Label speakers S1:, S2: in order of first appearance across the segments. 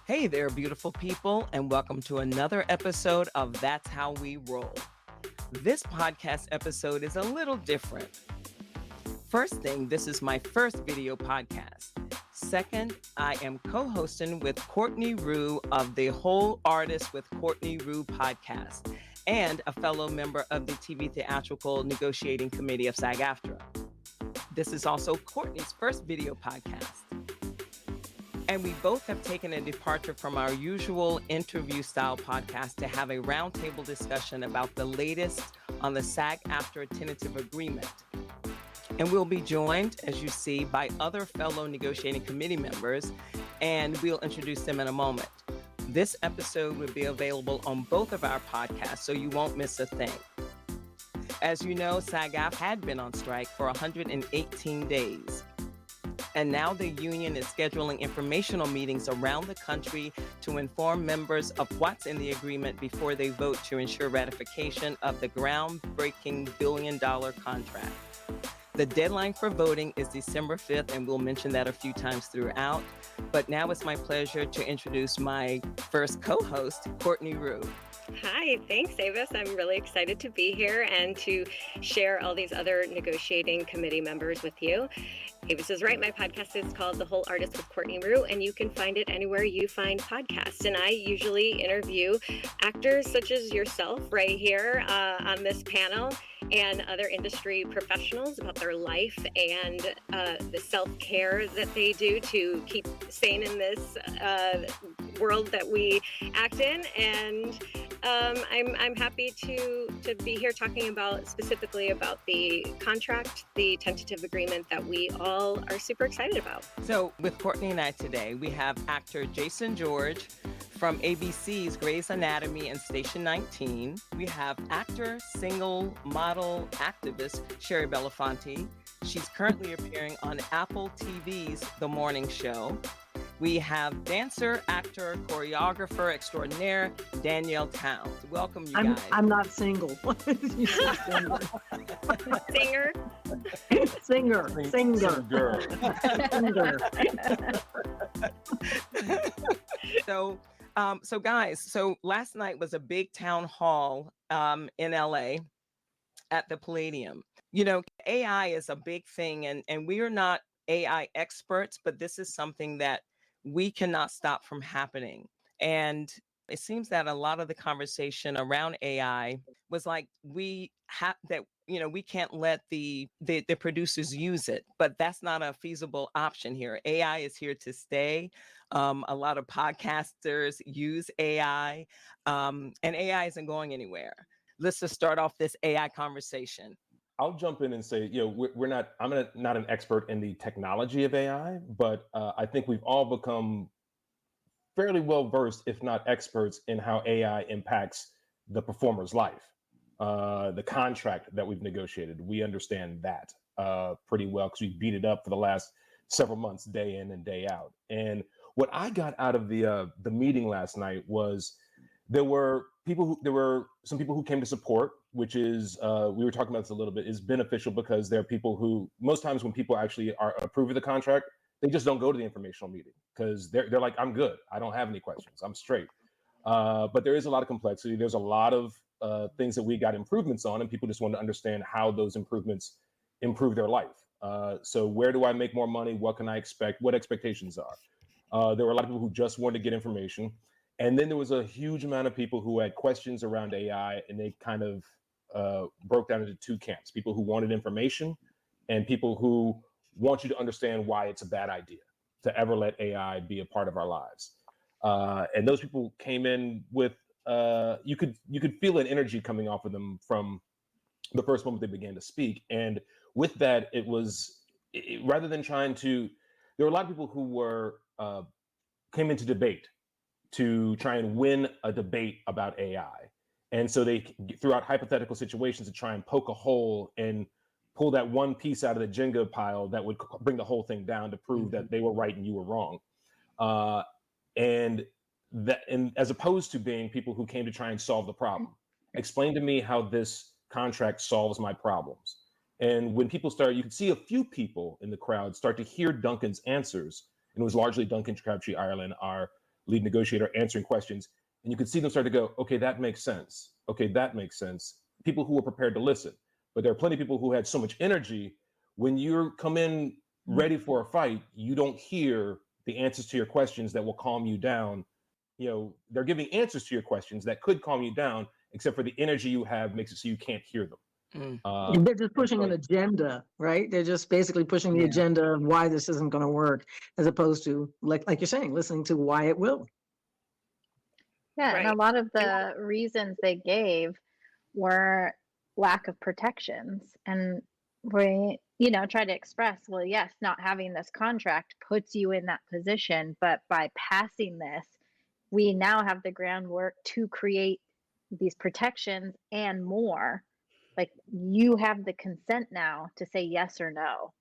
S1: Hey there, beautiful people, and welcome to another episode of That's How We Roll. This podcast episode is a little different. First thing, this is my first video podcast. Second, I am co-hosting with Courtney Rioux of the Whole Artist with Courtney Rioux podcast and a fellow member of the TV Theatrical Negotiating Committee of SAG-AFTRA. This is also Courtney's first video podcast. And we both have taken a departure from our usual interview-style podcast to have a roundtable discussion about the latest on the SAG-AFTRA Tentative Agreement. And we'll be joined, as you see, by other fellow negotiating committee members, and we'll introduce them in a moment. This episode will be available on both of our podcasts, so you won't miss a thing. As you know, SAG-AFTRA had been on strike for 118 days. And now the union is scheduling informational meetings around the country to inform members of what's in the agreement before they vote to ensure ratification of the groundbreaking billion-dollar contract. The deadline for voting is December 5th, and we'll mention that a few times throughout. But now it's my pleasure to introduce my first co-host, Courtney Rioux.
S2: Hi, thanks, Avis. I'm really excited to be here and to share all these other negotiating committee members with you. Avis is right. My podcast is called The Whole Artist with Courtney Rioux, and you can find it anywhere you find podcasts. And I usually interview actors such as yourself right here on this panel and other industry professionals about their life and the self-care that they do to keep sane in this world that we act in. And I'm happy to be here talking specifically about the contract, the tentative agreement that we all are super excited about.
S1: So with Courtney and I today, we have actor Jason George from ABC's Grey's Anatomy and Station 19. We have actor, single, model, activist Shari Belafonte. She's currently appearing on Apple TV's The Morning Show. We have dancer, actor, choreographer extraordinaire, Danielle Towne. Welcome, you guys.
S3: I'm not single.
S2: Singer.
S3: Singer.
S1: So guys, last night was a big town hall in LA at the Palladium. You know, AI is a big thing, and we are not AI experts, but this is something that we cannot stop from happening. And it seems that a lot of the conversation around AI was like, we can't let the producers use it, but that's not a feasible option here. AI is here to stay. A lot of podcasters use AI, and AI isn't going anywhere. Let's just start off this AI conversation.
S4: I'll jump in and say, I'm not an expert in the technology of AI, but I think we've all become fairly well versed, if not experts, in how AI impacts the performer's life. The contract that we've negotiated, we understand that pretty well because we beat it up for the last several months, day in and day out. And what I got out of the meeting last night was there were some people who came to support, which is, we were talking about this a little bit, is beneficial because there are people who, most times when people actually are approving the contract, they just don't go to the informational meeting because they're like, I'm good. I don't have any questions. I'm straight. But there is a lot of complexity. There's a lot of things that we got improvements on, and people just want to understand how those improvements improve their life. So where do I make more money? What can I expect? What expectations are? There were a lot of people who just wanted to get information. And then there was a huge amount of people who had questions around AI, and they kind of broke down into two camps: people who wanted information and people who want you to understand why it's a bad idea to ever let AI be a part of our lives. And those people came in with, you could feel an energy coming off of them from the first moment they began to speak. And with that, rather than trying to, there were a lot of people who came into debate to try and win a debate about AI. And so they threw out hypothetical situations to try and poke a hole and pull that one piece out of the Jenga pile that would bring the whole thing down to prove that they were right and you were wrong. And as opposed to being people who came to try and solve the problem. Explain to me how this contract solves my problems. And when people you could see a few people in the crowd start to hear Duncan's answers. And it was largely Duncan Crabtree Ireland, our lead negotiator answering questions, and you could see them start to go, okay, that makes sense. Okay, that makes sense. People who were prepared to listen. But there are plenty of people who had so much energy. When you come in ready for a fight, you don't hear the answers to your questions that will calm you down. They're giving answers to your questions that could calm you down, except for the energy you have makes it so you can't hear them.
S3: They're just pushing an agenda, right? They're just basically pushing the agenda of why this isn't going to work, as opposed to, like you're saying, listening to why it will.
S5: Yeah,
S2: Right.
S5: and a lot of the reasons they gave were lack of protections. And we, try to express, well, yes, not having this contract puts you in that position, but by passing this, we now have the groundwork to create these protections and more. Like, you have the consent now to say yes or no.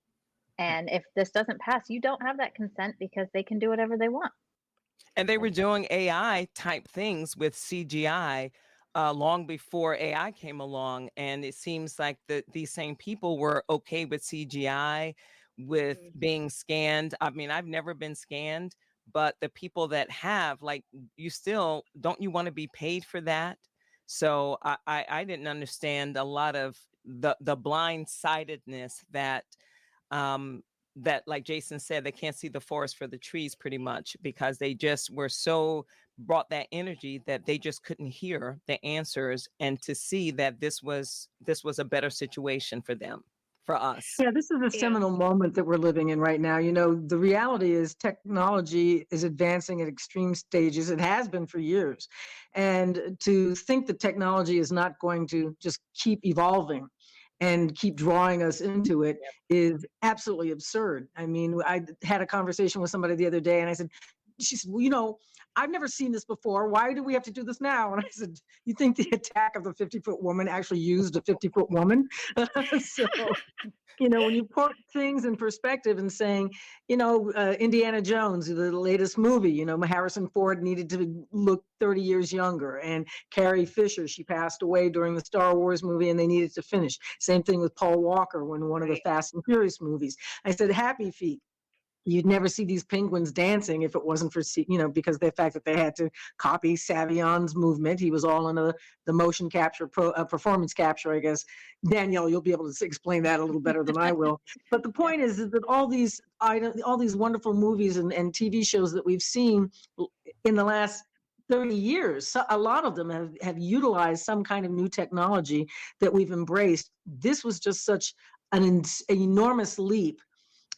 S5: And if this doesn't pass, you don't have that consent because they can do whatever they want.
S1: And they were doing AI type things with CGI long before AI came along. And it seems like these same people were okay with CGI, with being scanned. I mean, I've never been scanned, but the people that have, like, don't you want to be paid for that? So I didn't understand a lot of the blindsidedness that like Jason said, they can't see the forest for the trees pretty much, because they just were so brought that energy that they just couldn't hear the answers and to see that this was a better situation for them, for us.
S3: Yeah, this is a seminal moment that we're living in right now. The reality is technology is advancing at extreme stages. It has been for years. And to think that technology is not going to just keep evolving and keep drawing us into it is absolutely absurd. I mean, I had a conversation with somebody the other day, and she said, well, I've never seen this before. Why do we have to do this now? And I said, you think the attack of the 50-foot woman actually used a 50-foot woman? So, when you put things in perspective and saying, Indiana Jones, the latest movie, Harrison Ford needed to look 30 years younger, and Carrie Fisher, she passed away during the Star Wars movie and they needed to finish. Same thing with Paul Walker when one of the Fast and Furious movies. I said, Happy Feet. You'd never see these penguins dancing if it wasn't for, because the fact that they had to copy Savion's movement. He was all in the motion capture, performance capture, I guess. Danielle, you'll be able to explain that a little better than I will. But the point is that all these wonderful movies and TV shows that we've seen in the last 30 years, so a lot of them have utilized some kind of new technology that we've embraced. This was just such an enormous leap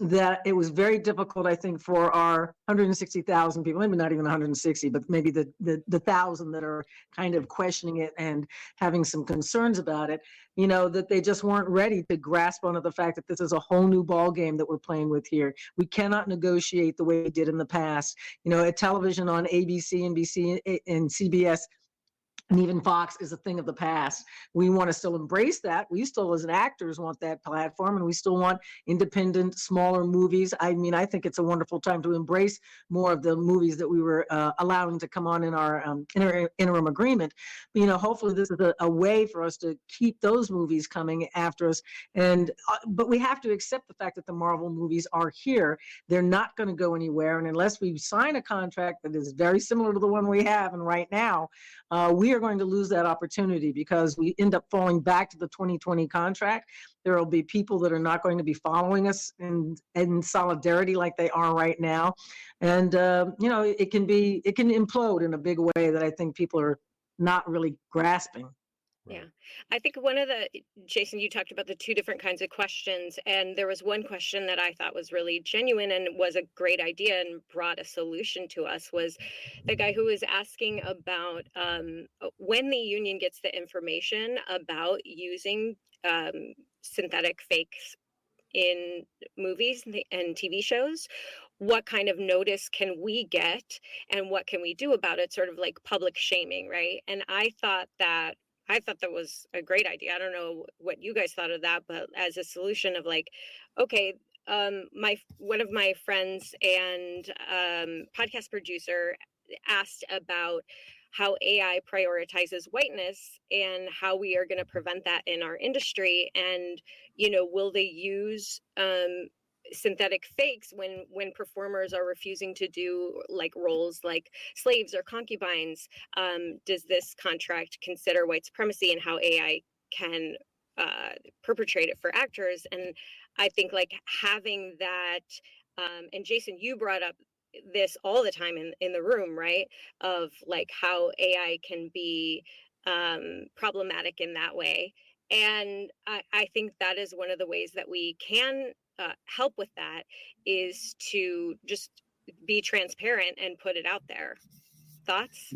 S3: that it was very difficult, I think, for our 160,000 people, maybe not even 160, but maybe the 1,000 that are kind of questioning it and having some concerns about it, that they just weren't ready to grasp onto the fact that this is a whole new ball game that we're playing with here. We cannot negotiate the way we did in the past. A television on ABC, NBC, and CBS, and even Fox is a thing of the past. We want to still embrace that. We still, as actors, want that platform, and we still want independent, smaller movies. I mean, I think it's a wonderful time to embrace more of the movies that we were allowing to come on in our interim agreement. But, hopefully this is a way for us to keep those movies coming after us. And but we have to accept the fact that the Marvel movies are here. They're not going to go anywhere. And unless we sign a contract that is very similar to the one we have, and right now, we are going to lose that opportunity because we end up falling back to the 2020 contract. There will be people that are not going to be following us in solidarity like they are right now. And, it can implode in a big way that I think people are not really grasping.
S2: Yeah, I think Jason, you talked about the two different kinds of questions, and there was one question that I thought was really genuine and was a great idea and brought a solution to us, was the guy who was asking about when the union gets the information about using synthetic fakes in movies and TV shows, what kind of notice can we get and what can we do about it? Sort of like public shaming, right? And I thought that was a great idea. I don't know what you guys thought of that, but as a solution of like, okay, one of my friends and podcast producer asked about how AI prioritizes whiteness and how we are going to prevent that in our industry. And, will they use synthetic fakes when performers are refusing to do like roles like slaves or concubines. Does this contract consider white supremacy and how AI can perpetrate it for actors? And I think like having that, and Jason, you brought up this all the time in the room, right? Of like how AI can be problematic in that way. And I think that is one of the ways that we can help with that, is to just be transparent and put it out there. Thoughts?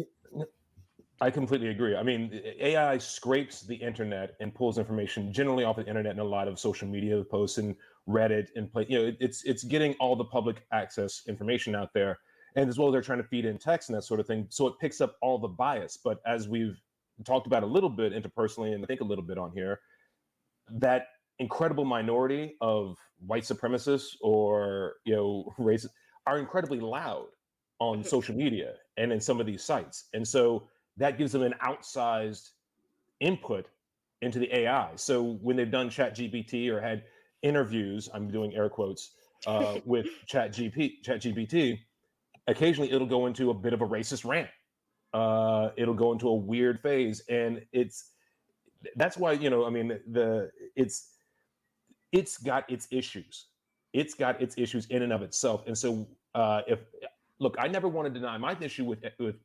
S4: I completely agree. I mean, AI scrapes the internet and pulls information generally off the internet and a lot of social media posts and Reddit and it's getting all the public access information out there. And as well as they're trying to feed in text and that sort of thing. So it picks up all the bias. But as we've talked about a little bit interpersonally, and I think a little bit on here, that incredible minority of white supremacists or racists are incredibly loud on social media and in some of these sites. And so that gives them an outsized input into the AI. So when they've done ChatGPT or had interviews, I'm doing air quotes, with ChatGPT, occasionally it'll go into a bit of a racist rant. It'll go into a weird phase, and that's why it's got its issues. It's got its issues in and of itself. And so look, I never want to deny my issue with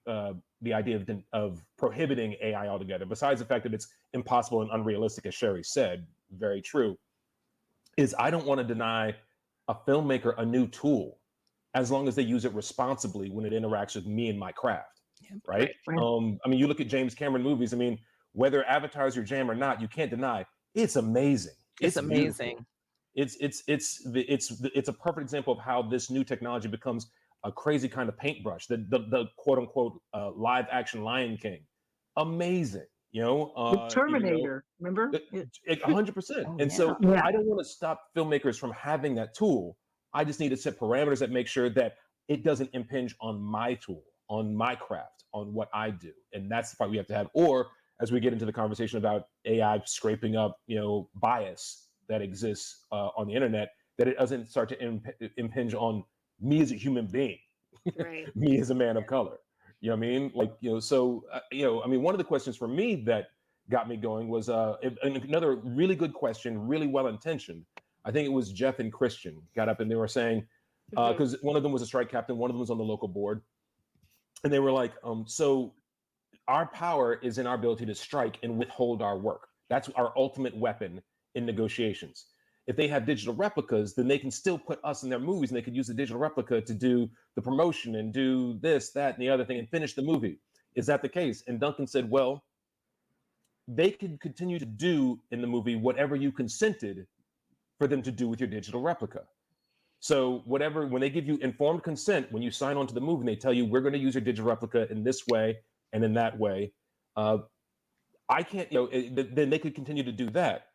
S4: the idea of prohibiting AI altogether, besides the fact that it's impossible and unrealistic, as Shari said, very true, is I don't want to deny a filmmaker a new tool as long as they use it responsibly when it interacts with me and my craft, right? I mean, you look at James Cameron movies, I mean, whether Avatar's your jam or not, you can't deny it's amazing.
S1: It's amazing.
S4: It's a perfect example of how this new technology becomes a crazy kind of paintbrush. The quote unquote live action Lion King, amazing.
S3: The Terminator, remember?
S4: 100%. And so I don't want to stop filmmakers from having that tool. I just need to set parameters that make sure that it doesn't impinge on my tool, on my craft, on what I do. And that's the part we have to have. Or as we get into the conversation about AI scraping up, bias that exists on the internet, that it doesn't start to impinge on me as a human being,
S2: right.
S4: me as a man of color. You know what I mean? One of the questions for me that got me going was another really good question, really well-intentioned. I think it was Jeff and Christian got up and they were saying, because one of them was a strike captain, one of them was on the local board. And they were like, so our power is in our ability to strike and withhold our work. That's our ultimate weapon in negotiations. If they have digital replicas, then they can still put us in their movies and they could use the digital replica to do the promotion and do this, that, and the other thing and finish the movie. Is that the case? And Duncan said, well, they can continue to do in the movie whatever you consented for them to do with your digital replica. So when they give you informed consent, when you sign on to the movie and they tell you, we're going to use your digital replica in this way and in that way, I can't, then they could continue to do that.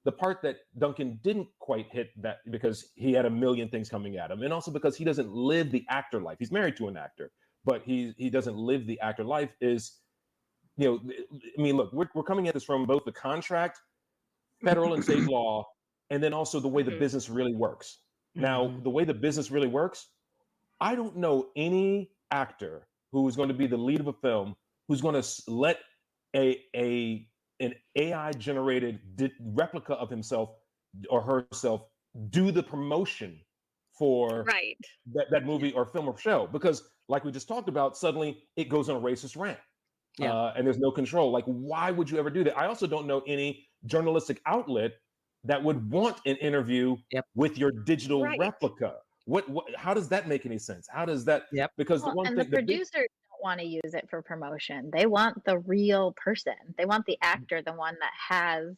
S4: The part that Duncan didn't quite hit that because he had a million things coming at him, and also because he doesn't live the actor life. He's married to an actor, but he doesn't live the actor life is, look, we're coming at this from both the contract, federal and state law, and then also the way the business really works. Now, the way the business really works, I don't know any actor who is going to be the lead of a film who's going to let an AI-generated replica of himself or herself do the promotion for that movie or film or show. Because like we just talked about, suddenly it goes on a racist rant. And there's no control. Like, why would you ever do that? I also don't know any journalistic outlet that would want an interview with your digital replica. How does that make any sense? How does that? Because
S5: the producers don't want to use it for promotion. They want the real person. They want the actor, the one that has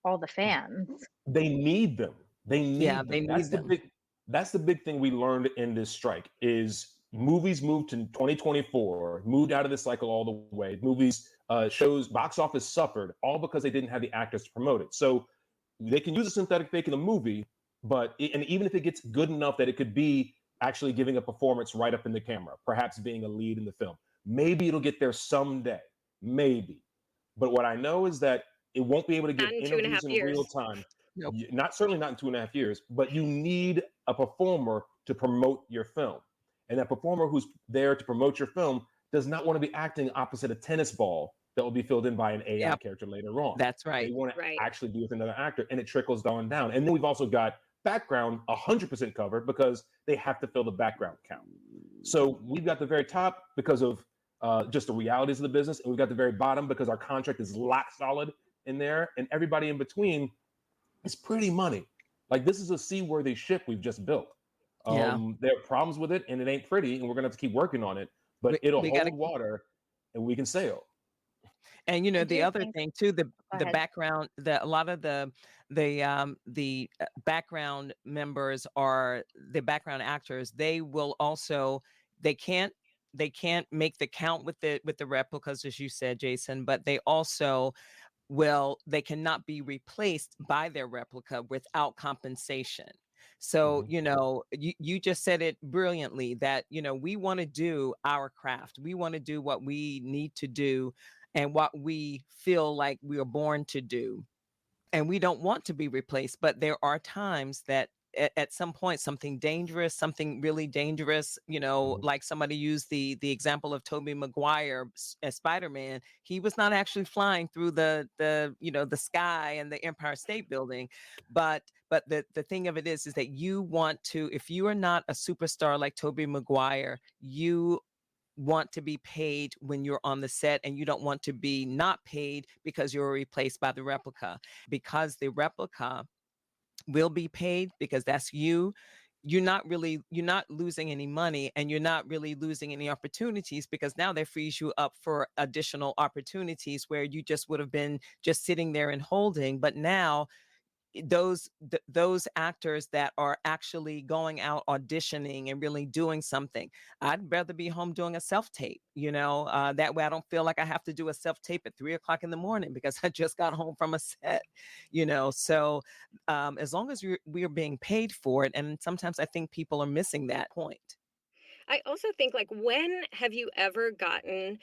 S5: all the fans.
S4: They need them. They need them. That's the big thing we learned in this strike is movies moved to 2024, moved out of this cycle all the way. Movies, shows, box office suffered all because they didn't have the actors to promote it. So they can use a synthetic fake in a movie, and even if it gets good enough that it could be actually giving a performance right up in the camera, perhaps being a lead in the film, maybe it'll get there someday, maybe. But what I know is that it won't be able to get interviews in real time.
S1: Nope.
S4: certainly not in 2.5 years, but you need a performer to promote your film. And that performer who's there to promote your film does not want to be acting opposite a tennis ball that will be filled in by an AI
S1: Yep.
S4: character later on.
S1: That's right.
S4: They want to
S2: Right.
S4: actually be with another actor, and it trickles down. And then we've also got background 100% covered because they have to fill the background count. So we've got the very top because of just the realities of the business, and we've got the very bottom because our contract is lock solid in there, and everybody in between is pretty money. Like, this is a seaworthy ship we've just built.
S1: Yeah.
S4: There are problems with it, and it ain't pretty, and we're gonna have to keep working on it. But it'll
S1: we
S4: hold
S1: gotta
S4: water, and we can sail.
S1: And
S5: I
S1: the
S5: do
S1: other
S5: think.
S1: thing too, the
S5: Go
S1: the
S5: ahead.
S1: background, a lot of the background members are the background actors. They will also they can't make the count with the replicas, as you said, Jason, but they also they cannot be replaced by their replica without compensation. So, you just said it brilliantly that, we want to do our craft. We want to do what we need to do and what we feel like we are born to do. And we don't want to be replaced, but there are times that at some point something really dangerous, like somebody used the example of Tobey Maguire as Spider-Man. He was not actually flying through the sky and the Empire State Building, but the thing of it is that you want to, if you are not a superstar like Tobey Maguire, you want to be paid when you're on the set, and you don't want to be not paid because you're replaced by the replica, because the replica will be paid because that's you. You're not losing any money, and you're not really losing any opportunities, because now that frees you up for additional opportunities where you just would have been just sitting there and holding. But now those actors that are actually going out auditioning and really doing something, I'd rather be home doing a self-tape, that way I don't feel like I have to do a self-tape at 3:00 in the morning because I just got home from a set, so as long as we are being paid for it. And sometimes I think people are missing that point.
S2: I also think, like, when have you ever gotten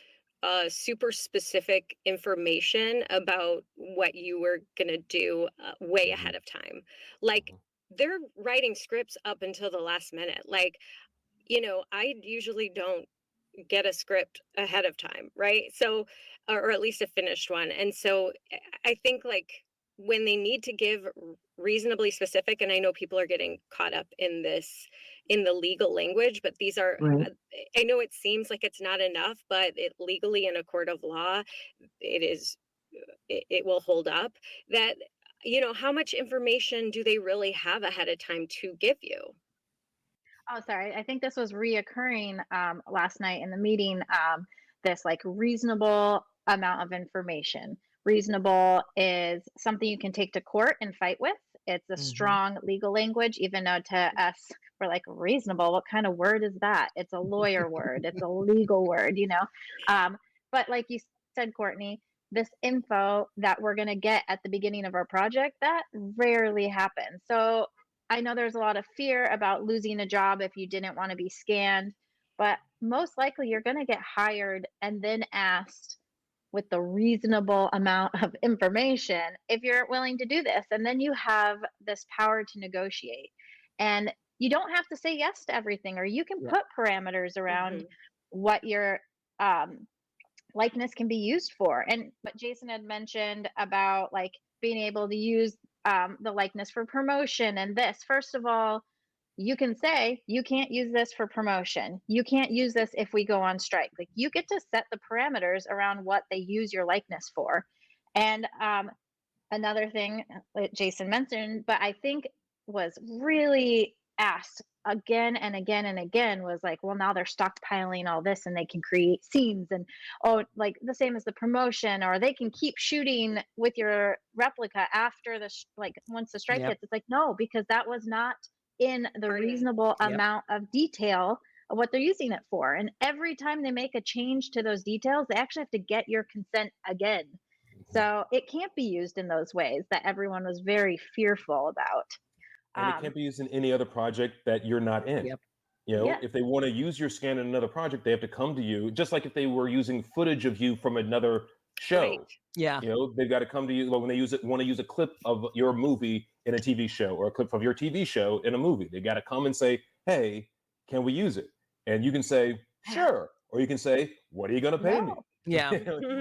S2: super specific information about what you were going to do way ahead of time? Like, they're writing scripts up until the last minute. Like, I usually don't get a script ahead of time, right? So, or at least a finished one. And so I think, like, when they need to give reasonably specific, and I know people are getting caught up in this, in the legal language, but these are,
S3: Right.
S2: I know it seems like it's not enough, but it legally in a court of law, it is, it will hold up. That, how much information do they really have ahead of time to give you?
S5: Oh, sorry. I think this was reoccurring last night in the meeting. This like reasonable amount of information. Reasonable is something you can take to court and fight with. It's a strong legal language, even though to us, we're like, reasonable. What kind of word is that? It's a lawyer word. It's a legal word, But like you said, Courtney, this info that we're going to get at the beginning of our project, that rarely happens. So I know there's a lot of fear about losing a job if you didn't want to be scanned, but most likely you're going to get hired and then asked with the reasonable amount of information if you're willing to do this. And then you have this power to negotiate. And you don't have to say yes to everything, or you can put parameters around what your likeness can be used for. And what Jason had mentioned about like being able to use the likeness for promotion and this, first of all, you can say you can't use this for promotion. You can't use this if we go on strike. Like, you get to set the parameters around what they use your likeness for. And another thing that Jason mentioned, but I think was really asked again and again and again, was like, well, now they're stockpiling all this and they can create scenes, and like the same as the promotion, or they can keep shooting with your replica after the like once the strike hits. It's like, no, because that was not in the reasonable amount of detail of what they're using it for. And every time they make a change to those details, they actually have to get your consent again. So it can't be used in those ways that everyone was very fearful about.
S4: And it can't be used in any other project that you're not in. If they want to use your scan in another project, they have to come to you, just like if they were using footage of you from another show.
S2: Right.
S4: They've got to come to you. Well, when they want to use a clip of your movie in a TV show, or a clip of your TV show in a movie. They got to come and say, hey, can we use it? And you can say, sure. Or you can say, what are you going to pay me?
S5: No.
S1: Yeah.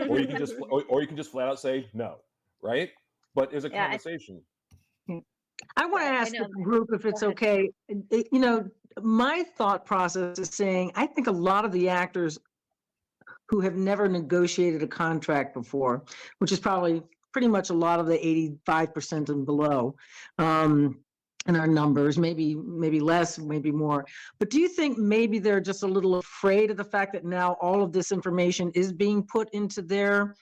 S4: Or you can just, or you can just flat out say no, right? But there's a
S5: Yeah,
S4: conversation.
S3: I want to
S5: I
S3: ask
S5: know
S3: the
S5: that.
S3: group if it's
S5: Go ahead.
S3: okay. My thought process is saying, I think a lot of the actors who have never negotiated a contract before, which is probably pretty much a lot of the 85% and below, in our numbers, maybe less, maybe more. But do you think maybe they're just a little afraid of the fact that now all of this information is being put into their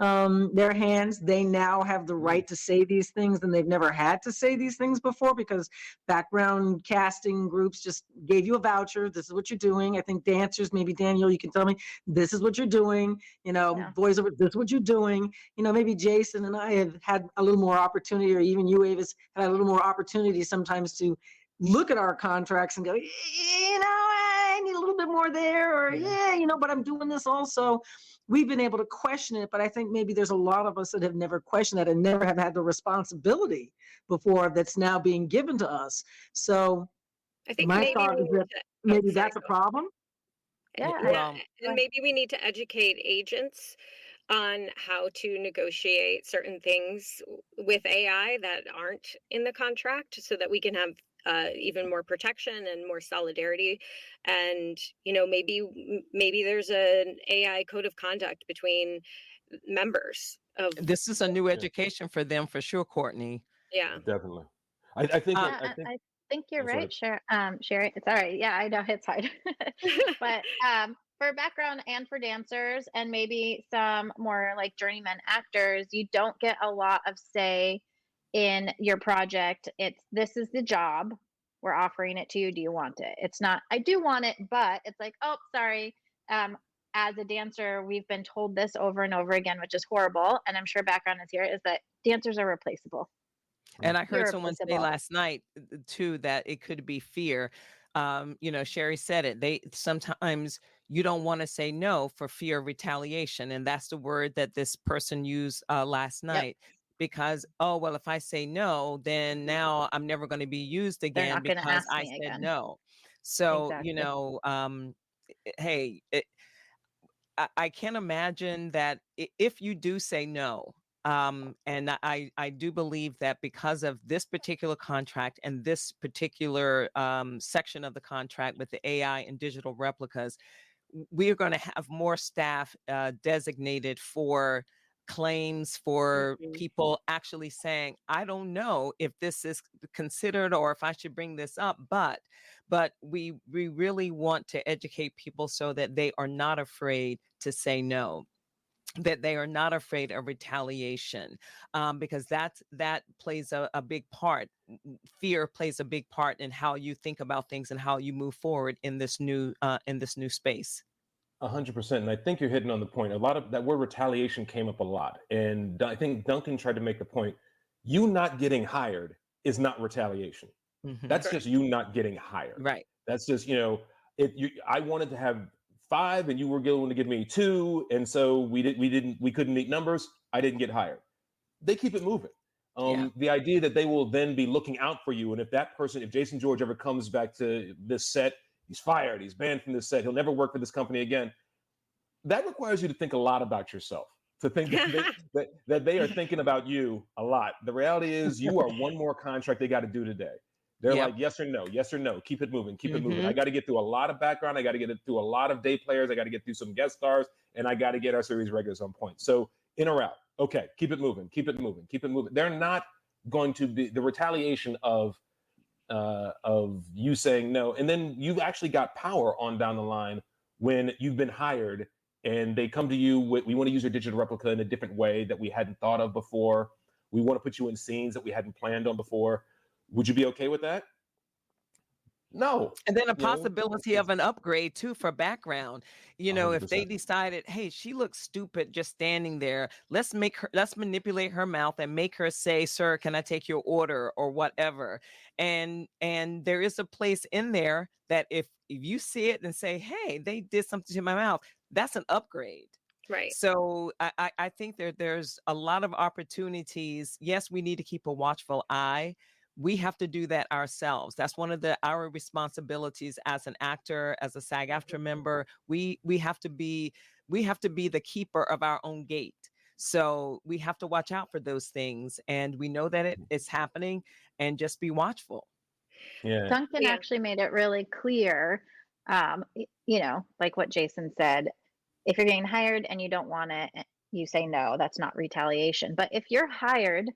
S3: hands? They now have the right to say these things, and they've never had to say these things before because background casting groups just gave you a voucher. This is what you're doing. I think dancers, maybe Danielle, you can tell me, this is what you're doing.
S5: Yeah.
S3: Voiceover, this is what you're doing. Maybe Jason and I have had a little more opportunity, or even you, Avis, had a little more opportunity sometimes to look at our contracts and go, I need a little bit more there, or but I'm doing this also. We've been able to question it, but I think maybe there's a lot of us that have never questioned that and never have had the responsibility before that's now being given to us. So
S2: I think
S3: my
S2: maybe
S3: thought
S2: we
S3: is
S2: need
S3: that
S2: to,
S3: maybe
S2: sorry,
S3: that's a problem.
S5: Yeah,
S2: yeah,
S1: Well,
S2: and maybe we need to educate agents on how to negotiate certain things with AI that aren't in the contract, so that we can have even more protection and more solidarity. And maybe there's an AI code of conduct between members of.
S1: this is a new education for them for sure, Courtney.
S2: Yeah.
S4: Definitely. I think,
S1: Um,
S5: yeah,
S4: I think,
S5: I think you're
S4: I'm sorry.
S5: right, Sherry. It's all right. Yeah, I know it's hard. But for background and for dancers and maybe some more like journeyman actors, you don't get a lot of say in your project. This is the job. We're offering it to you. Do you want it? It's not, I do want it, but it's like, oh, sorry. As a dancer, we've been told this over and over again, which is horrible. And I'm sure background is here, is that dancers are replaceable.
S1: And I
S5: You're
S1: heard someone say
S5: replaceable.
S1: last night too that it could be fear. Sherry said it. They sometimes you don't want to say no for fear of retaliation, and that's the word that this person used last
S5: Yep.
S1: night. Because well, if I say no, then now I'm never going to be used
S5: They're
S1: again
S5: not going to
S1: because
S5: ask
S1: I
S5: me
S1: said
S5: again.
S1: no. So
S5: Exactly.
S1: hey, I can't imagine that if you do say no, and I do believe that because of this particular contract and this particular section of the contract with the AI and digital replicas, we are going to have more staff designated for claims, for people actually saying, I don't know if this is considered or if I should bring this up, but we really want to educate people so that they are not afraid to say no, that they are not afraid of retaliation, because that plays a big part. Fear plays a big part in how you think about things and how you move forward in this new space.
S4: 100%. And I think you're hitting on the point. A lot of that word retaliation came up a lot. And I think Duncan tried to make the point, you not getting hired is not retaliation. That's just you not getting hired.
S1: Right.
S4: That's just, I wanted to have 5 and you were willing to give me 2. And so we couldn't meet numbers. I didn't get hired. They keep it moving. The idea that they will then be looking out for you. And if Jason George ever comes back to this set, he's fired, he's banned from this set, he'll never work for this company again. That requires you to think a lot about yourself, to think that they are thinking about you a lot. The reality is you are one more contract they got to do today. They're like, yes or no, keep it moving, keep it moving. I got to get through a lot of background. I got to get through a lot of day players. I got to get through some guest stars, and I got to get our series regulars on point. So in or out, okay, keep it moving, keep it moving, keep it moving. They're not going to be the retaliation of you saying no, and then you've actually got power on down the line when you've been hired and they come to you with, we want to use your digital replica in a different way that we hadn't thought of before. We want to put you in scenes that we hadn't planned on before. Would you be okay with that? No.
S1: And then a possibility of an upgrade too for background. If they
S4: 100%.
S1: decided, hey, she looks stupid just standing there, let's manipulate her mouth and make her say, sir, can I take your order or whatever. And there is a place in there that if you see it and say, hey, they did something to my mouth, that's an upgrade.
S2: Right.
S1: So I think there's a lot of opportunities. Yes, we need to keep a watchful eye. We have to do that ourselves. That's one of our responsibilities as an actor, as a SAG-AFTRA member. We have to be the keeper of our own gate. So we have to watch out for those things, and we know that it's happening, and just be watchful.
S4: Yeah.
S5: Duncan
S2: Yeah.
S5: actually made it really clear, like what Jason said, if you're getting hired and you don't want it, you say no, that's not retaliation. But if you're hired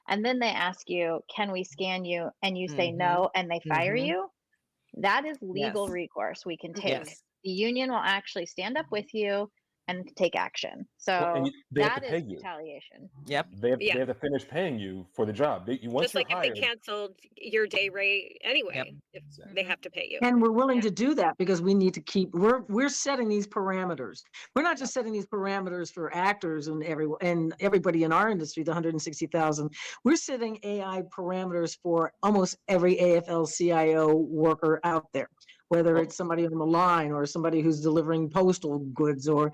S5: and then they ask you, can we scan you? And you say
S1: Mhm.
S5: no and they fire
S1: Mhm.
S5: you, that is legal
S1: Yes.
S5: recourse we can take.
S1: Yes.
S5: The union will actually stand up with you and take action.
S4: Well, and
S5: So
S4: they have to
S5: that
S4: pay
S5: is
S4: you.
S5: retaliation.
S1: Yep.
S4: They have to finish paying you for the job. Once
S2: Just
S4: you're
S2: like if they
S4: hired,
S2: canceled your day rate anyway,
S1: Yep.
S2: if
S4: Exactly.
S2: they have to pay you.
S3: And we're willing
S2: Yeah.
S3: to do that because we need to keep, we're setting these parameters. We're not just setting these parameters for actors and everybody in our industry, the 160,000. We're setting AI parameters for almost every AFL-CIO worker out there, whether
S4: Well,
S3: it's somebody on the line or somebody who's delivering postal goods, or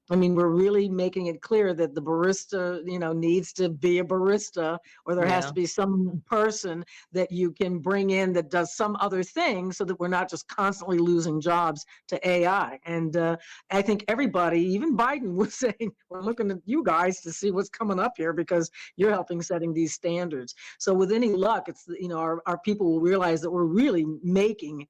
S3: I mean, we're really making it clear that the barista, needs to be a barista, or there has
S1: Yeah.
S3: to be some person that you can bring in that does some other thing, so that we're not just constantly losing jobs to AI. And I think everybody, even Biden, was saying, we're looking at you guys to see what's coming up here because you're helping setting these standards. So with any luck, it's, our people will realize that we're really making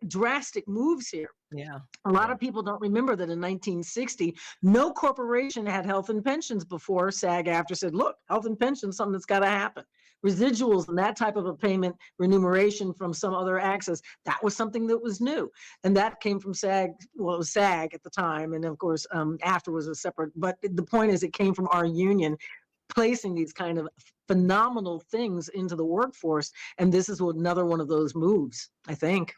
S3: drastic moves here.
S1: Yeah.
S3: A lot of people don't remember that in 1960, no corporation had health and pensions before SAG-AFTRA said, look, health and pensions, something that's got to happen. Residuals and that type of a payment, remuneration from some other access, that was something that was new. And that came from SAG, well, it was SAG at the time. And of course, AFTRA was a separate, but the point is it came from our union placing these kind of phenomenal things into the workforce. And this is another one of those moves, I think.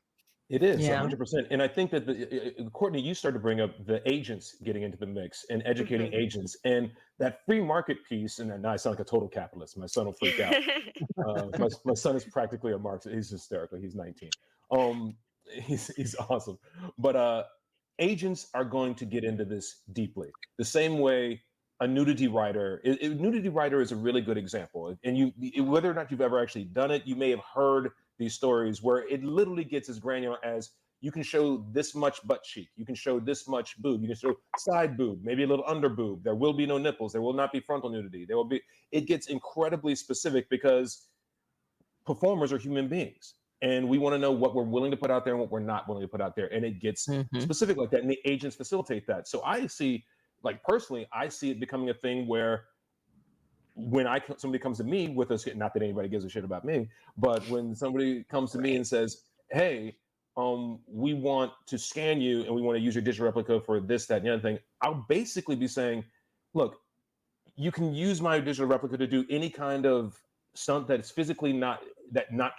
S4: it is
S1: Yeah.
S4: 100%. And I think that Courtney, you started to bring up the agents getting into the mix and educating agents, and that free market piece. And now I sound like a total capitalist. My son will freak out. My son is practically a Marxist. He's hysterical. He's 19. He's awesome. But agents are going to get into this deeply. The same way a nudity writer. Nudity writer is a really good example. And whether or not you've ever actually done it, you may have heard these stories where it literally gets as granular as you can show this much butt cheek, you can show this much boob, you can show side boob, maybe a little under boob. There will be no nipples. There will not be frontal nudity. There will be. It gets incredibly specific because performers are human beings, and we want to know what we're willing to put out there and what we're not willing to put out there, and it gets specific like that. And the agents facilitate that. So I see, personally, I see it becoming a thing where when somebody comes to me with us, not that anybody gives a shit about me, but when somebody comes to me and says, hey, we want to scan you and we want to use your digital replica for this, that, and the other thing, I'll basically be saying, look, you can use my digital replica to do any kind of stunt that is physically not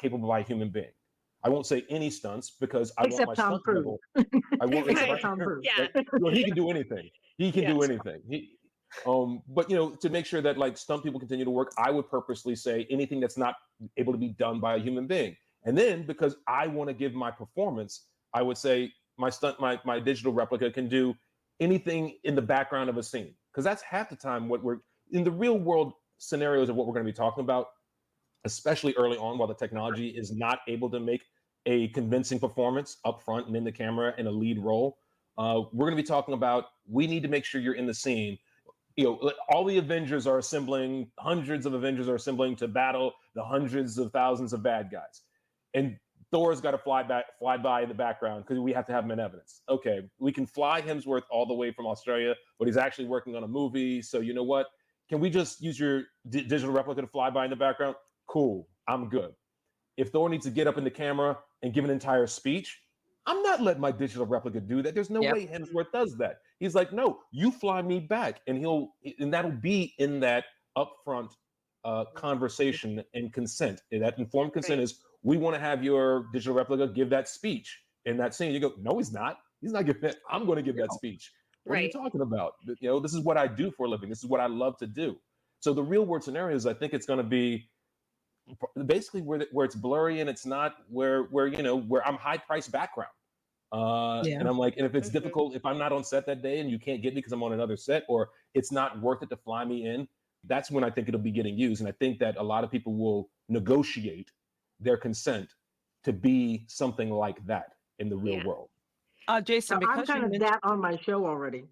S4: capable by a human being. I won't say any stunts because I want my stunt level. I won't
S2: Right.
S3: Tom Cruise.
S2: Yeah.
S4: Well, he can do anything. He can do anything. But to make sure that stunt people continue to work, I would purposely say anything that's not able to be done by a human being. And then because I want to give my performance, I would say my digital replica can do anything in the background of a scene. Because that's half the time what we're in the real world scenarios of what we're going to be talking about, especially early on while the technology is not able to make a convincing performance up front and in the camera in a lead role. We're going to be talking about, we need to make sure you're in the scene. All the Avengers are assembling, hundreds of Avengers are assembling to battle the hundreds of thousands of bad guys. And Thor's got to fly by in the background because we have to have him in evidence. Okay, we can fly Hemsworth all the way from Australia, but he's actually working on a movie. So you know what? Can we just use your digital replica to fly by in the background? Cool, I'm good. If Thor needs to get up in the camera and give an entire speech, I'm not letting my digital replica do that. There's no way Hemsworth does that. He's like, no, you fly me back, and that'll be in that upfront conversation and consent. And that informed consent is, we want to have your digital replica give that speech in that scene. You go, no, he's not. He's not giving it. I'm going to give that speech. What are you talking about? This is what I do for a living. This is what I love to do. So the real world scenarios, I think it's going to be basically where it's blurry and it's not where I'm high price background. And I'm like, and if it's
S2: Mhm.
S4: difficult, if I'm not on set that day and you can't get me because I'm on another set, or it's not worth it to fly me in, that's when I think it'll be getting used. And I think that a lot of people will negotiate their consent to be something like that in the real
S2: Yeah.
S4: world.
S1: Jason,
S3: I'm
S1: because you
S3: kind of
S1: mentioned,
S3: that on my show already,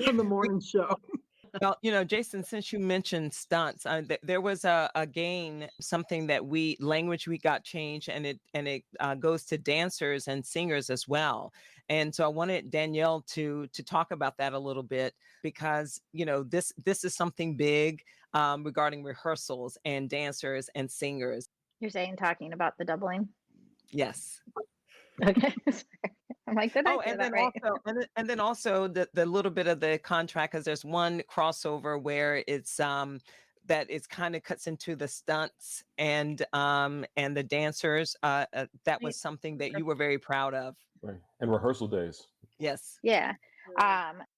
S3: on the morning show.
S1: well, Jason, since you mentioned stunts, there was a gain, something that language we got changed, and it goes to dancers and singers as well. And so I wanted Danielle to talk about that a little bit, because this is something big regarding rehearsals and dancers and singers.
S5: You're saying talking about the doubling?
S1: Yes.
S5: Okay. I'm like, did I
S1: Oh,
S5: say
S1: and
S5: that
S1: then
S5: right?
S1: also, and then also the little bit of the contract, because there's one crossover where it's that it's kind of cuts into the stunts and the dancers. That was something that you were very proud of.
S4: Right. And rehearsal days.
S1: Yes.
S5: Yeah.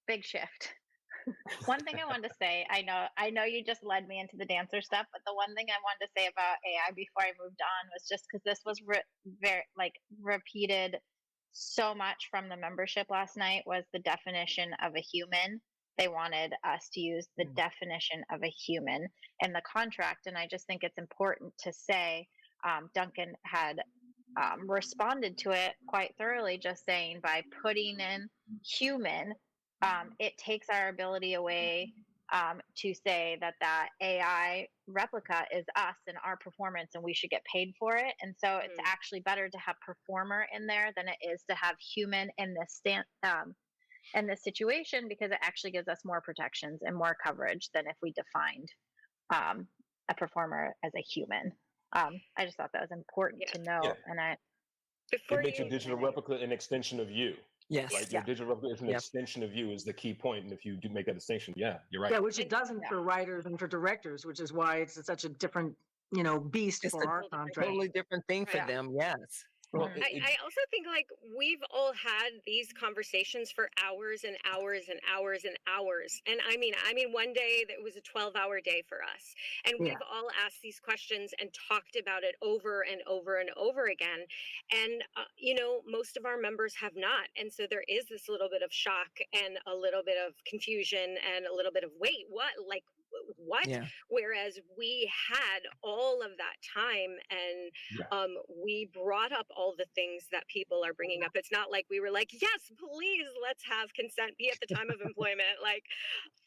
S5: Big shift. One thing I wanted to say, I know you just led me into the dancer stuff, but the one thing I wanted to say about AI before I moved on was just because this was very repeated so much from the membership last night, was the definition of a human. They wanted us to use the definition of a human in the contract, and I just think it's important to say, Duncan had responded to it quite thoroughly, just saying by putting in human, it takes our ability away to say that AI replica is us and our performance, and we should get paid for it. And so it's actually better to have performer in there than it is to have human in this situation, because it actually gives us more protections and more coverage than if we defined a performer as a human. I just thought that was important to know.
S4: Yeah.
S5: And
S4: It makes your digital replica an extension of you.
S1: Yes.
S4: Right. Your digital replica is an extension of you, is the key point. And if you do make that distinction, yeah, you're right.
S3: Yeah, which it doesn't for writers and for directors, which is why it's such a different, beast
S1: It's
S3: for
S1: a
S3: our contract.
S1: totally different thing for them. Yes.
S4: Well,
S2: I also think like we've all had these conversations for hours and hours and hours and hours. And I mean, one day that was a 12-hour day for us. And we've all asked these questions and talked about it over and over and over again. And, most of our members have not. And so there is this little bit of shock and a little bit of confusion and a little bit of, wait, what? Like, what?
S1: Yeah.
S2: Whereas we had all of that time, and we brought up all the things that people are bringing up. It's not like we were like, yes, please, let's have consent be at the time of employment. Like,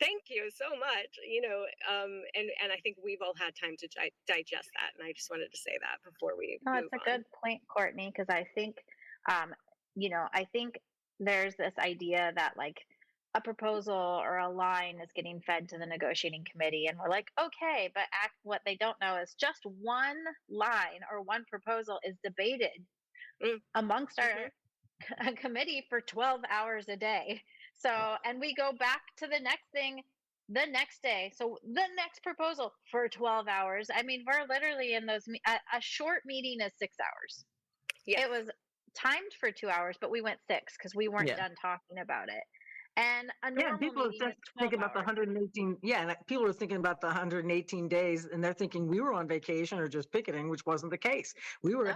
S2: thank you so much, and I think we've all had time to digest that. And I just wanted to say that before we move
S5: it's a good point, Courtney, because I think, I think there's this idea that like a proposal or a line is getting fed to the negotiating committee, and we're like, okay, but what they don't know is just one line or one proposal is debated amongst our committee for 12 hours a day. So, and we go back to the next thing the next day. So the next proposal for 12 hours. I mean, we're literally in those, a short meeting is 6 hours. Yeah. It was timed for 2 hours, but we went 6 because we weren't done talking about it. And a normal
S3: people are
S2: meeting is 12
S3: thinking about the 118. Yeah, people are thinking about the 118 days, and they're thinking we were on vacation or just picketing, which wasn't the case. We were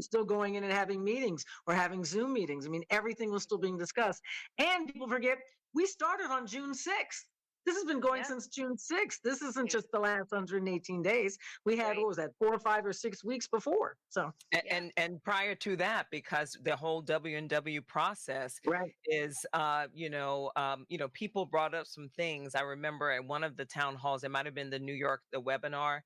S3: still going in and having meetings or having Zoom meetings. I mean, everything was still being discussed. And people forget we started on June 6th. This has been going since June 6th. This isn't just the last 118 days. We had, what was that, 4 or 5 or 6 weeks before. So
S1: and prior to that, because the whole W&W process is, people brought up some things. I remember at one of the town halls, it might have been the webinar,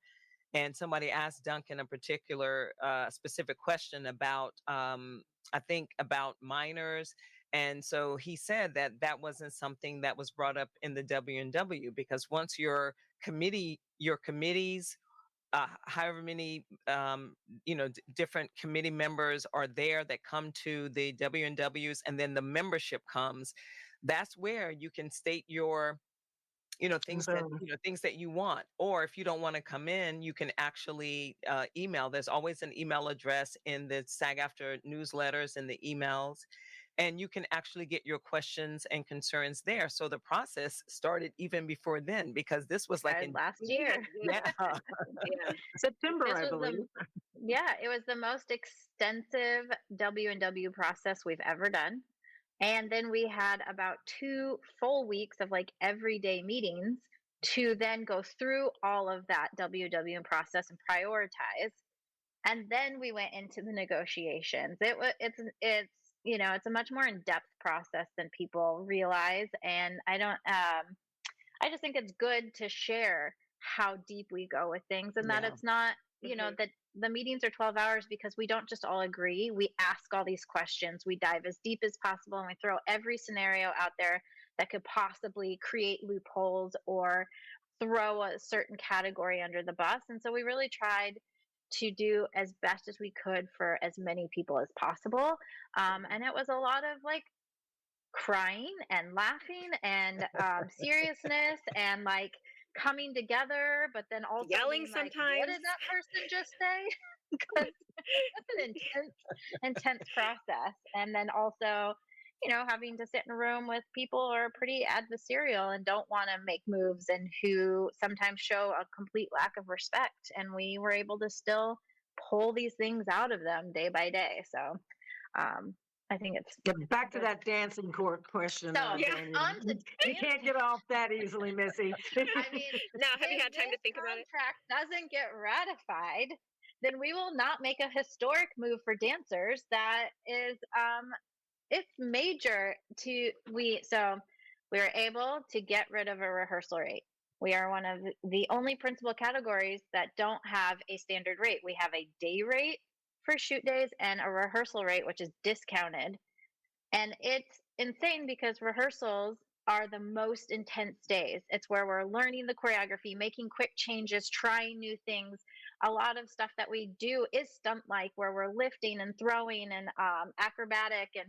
S1: and somebody asked Duncan a particular specific question about, I think about minors. And so he said that wasn't something that was brought up in the W&W, because once your committees, however many, different committee members are there that come to the W&Ws, and then the membership comes, that's where you can state your, things that you want. Or if you don't want to come in, you can actually email. There's always an email address in the SAG-AFTRA newsletters and the emails. And you can actually get your questions and concerns there. So the process started even before then, because this was like in
S5: last year.
S3: September, I believe.
S5: Yeah, it was the most extensive W&W process we've ever done. And then we had about 2 full weeks of like everyday meetings to then go through all of that W process and prioritize. And then we went into the negotiations. It's it's a much more in-depth process than people realize. And I just think it's good to share how deep we go with things, and that
S1: Yeah.
S5: it's not, that the meetings are 12 hours because we don't just all agree. We ask all these questions. We dive as deep as possible, and we throw every scenario out there that could possibly create loopholes or throw a certain category under the bus. And so we really tried to do as best as we could for as many people as possible. And it was a lot of like crying and laughing and seriousness and like coming together, but then also
S2: Yelling
S5: being like, what
S2: sometimes.
S5: did that person just say? Because it's an intense process. And then also, having to sit in a room with people who are pretty adversarial and don't want to make moves and who sometimes show a complete lack of respect. And we were able to still pull these things out of them day by day. So I think it's
S3: Get back to that dancing court question.
S5: So, on to
S3: You can't get off that easily, Missy.
S5: I mean,
S2: now, have you had time to think about it?
S5: If this contract doesn't get ratified, then we will not make a historic move for dancers. That is, it's major to we were able to get rid of a rehearsal rate. We are one of the only principal categories that don't have a standard rate. We have a day rate for shoot days and a rehearsal rate, which is discounted. And it's insane because rehearsals are the most intense days. It's where we're learning the choreography, making quick changes, trying new things. A lot of stuff that we do is stunt-like, where we're lifting and throwing and acrobatic, and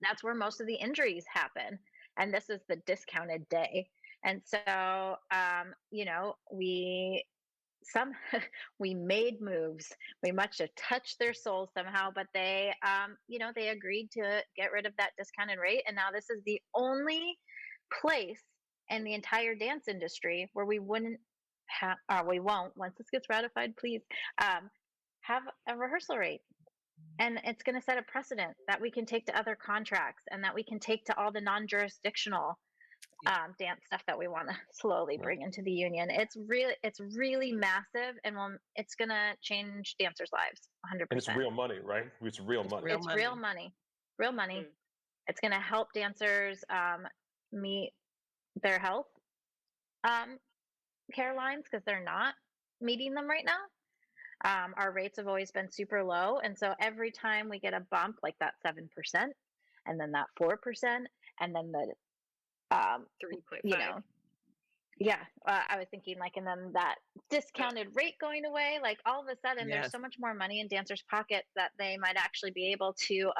S5: that's where most of the injuries happen. And this is the discounted day. And so, we made moves. We much to touch their souls somehow, but they agreed to get rid of that discounted rate. And now this is the only place in the entire dance industry where we won't, once this gets ratified, please, have a rehearsal rate. And it's going to set a precedent that we can take to other contracts and that we can take to all the non-jurisdictional dance stuff that we want to slowly bring into the union. It's really massive, and it's going to change dancers' lives 100%.
S4: And it's real money, right? It's real money.
S5: It's real money. Real money. Mm. It's going to help dancers meet their health care lines, because they're not meeting them right now. Our rates have always been super low. And so every time we get a bump like that 7%, and then that 4%, and then the
S2: 3.5.
S5: I was thinking like, and then that discounted rate going away, like all of a sudden there's so much more money in dancers' pockets that they might actually be able to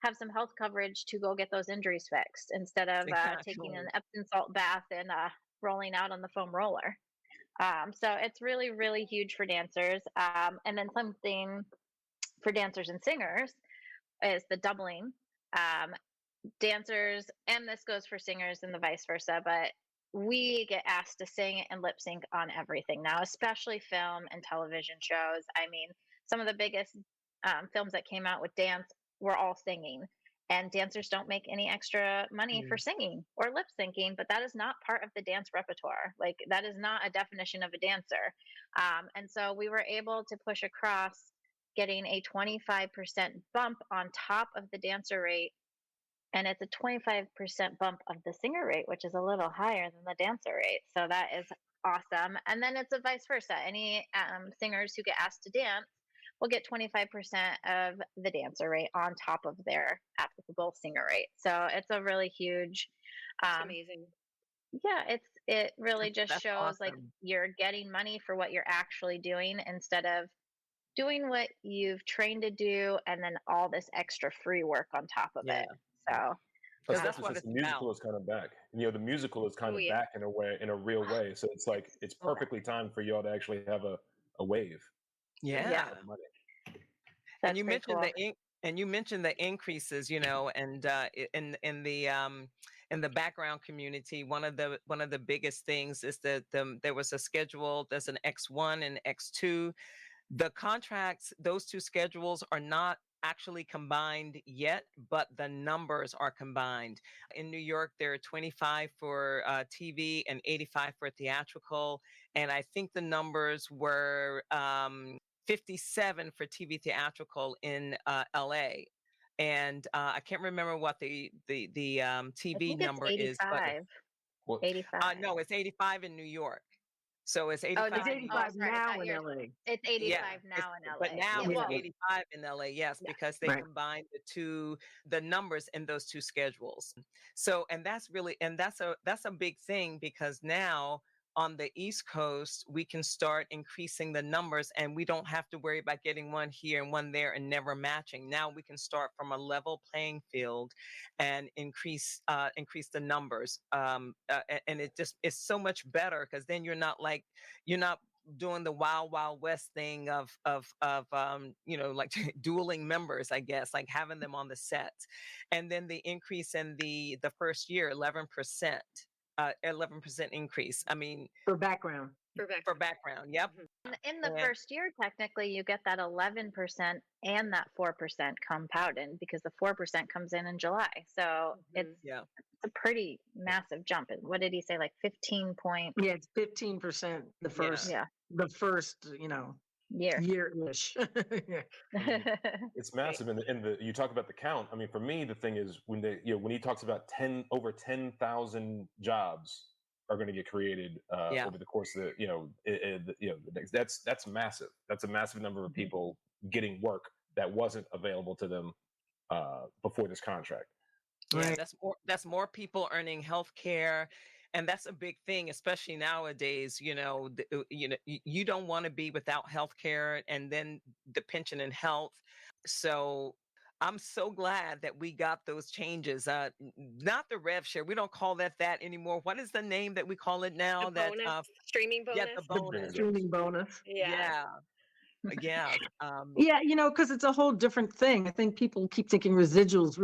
S5: have some health coverage to go get those injuries fixed instead of taking an Epsom salt bath and rolling out on the foam roller. So it's really, really huge for dancers. And then something for dancers and singers is the doubling. Dancers, and this goes for singers and the vice versa, but we get asked to sing and lip sync on everything now, especially film and television shows. I mean, some of the biggest films that came out with dance were all singing, and dancers don't make any extra money for singing or lip syncing, but that is not part of the dance repertoire. Like, that is not a definition of a dancer. And so we were able to push across getting a 25% bump on top of the dancer rate. And it's a 25% bump of the singer rate, which is a little higher than the dancer rate. So that is awesome. And then it's a vice versa. Any singers who get asked to dance will get 25% of the dancer rate on top of their applicable singer rate. So it's a really huge.
S2: That's amazing.
S5: Yeah, it really just shows awesome. Like you're getting money for what you're actually doing instead of doing what you've trained to do and then all this extra free work on top of it. So
S1: that's what
S4: the musical is kind of back. The musical is kind of back in a real way. So it's like it's perfectly timed for y'all to actually have a wave.
S1: Yeah. And you mentioned you mentioned the increases, and in the background community, one of the biggest things is that there was a schedule. There's an X1 and X2. The contracts, those two schedules are not actually combined yet, but the numbers are combined. In New York, there are 25 for TV and 85 for theatrical. And I think the numbers were 57 for TV theatrical in LA. And I can't remember what the
S5: I
S1: TV
S5: think it's
S1: number is, but
S5: 85.
S4: Well,
S5: 85.
S1: no, it's 85 in New York. So it's
S5: Oh,
S1: 85
S3: It's
S1: in New
S3: 85
S1: York.
S5: sorry. I
S3: now
S5: thought
S3: in
S5: you're.
S3: LA.
S5: It's
S1: Yeah,
S5: 85 now in
S1: but
S5: LA.
S1: now
S5: Yeah,
S1: it's
S3: Yeah.
S5: well,
S1: 85 in LA, yes,
S5: yeah.
S1: because they
S3: Right.
S1: combined the numbers in those two schedules. So, and that's a big thing, because now on the East Coast, we can start increasing the numbers, and we don't have to worry about getting one here and one there and never matching. Now we can start from a level playing field and increase the numbers. And it's so much better, because then you're not doing the wild west thing of like dueling members, I guess, like having them on the set. And then the increase in the first year, 11%. 11% increase. I mean,
S3: For background.
S1: for background. Yep.
S5: In the
S1: And
S5: first year, technically, you get that 11% and that 4% compounded, because the 4% comes in July. So it's
S1: yeah,
S5: a pretty massive jump. What did he say? Like 15 point?
S3: Yeah, it's 15% the first,
S5: Yeah, year.
S3: year-ish. Yeah.
S4: it's massive, and you talk about the count. I mean, for me, the thing is when when he talks about over 10,000 jobs are going to get created
S1: Yeah.
S4: over the course of the next. That's massive. That's a massive number of people getting work that wasn't available to them before this contract.
S1: Yeah,
S3: Right.
S1: that's more people earning health care. And that's a big thing, especially nowadays. You don't want to be without health care, and then the pension and health. So I'm so glad that we got those changes. Not the rev share. We don't call that anymore. What is the name that we call it now?
S2: The bonus, streaming
S1: Yeah,
S2: bonus.
S1: the
S3: The
S1: bonus.
S3: streaming bonus.
S2: Yeah.
S1: Yeah.
S3: Yeah, because it's a whole different thing. I think people keep thinking residuals.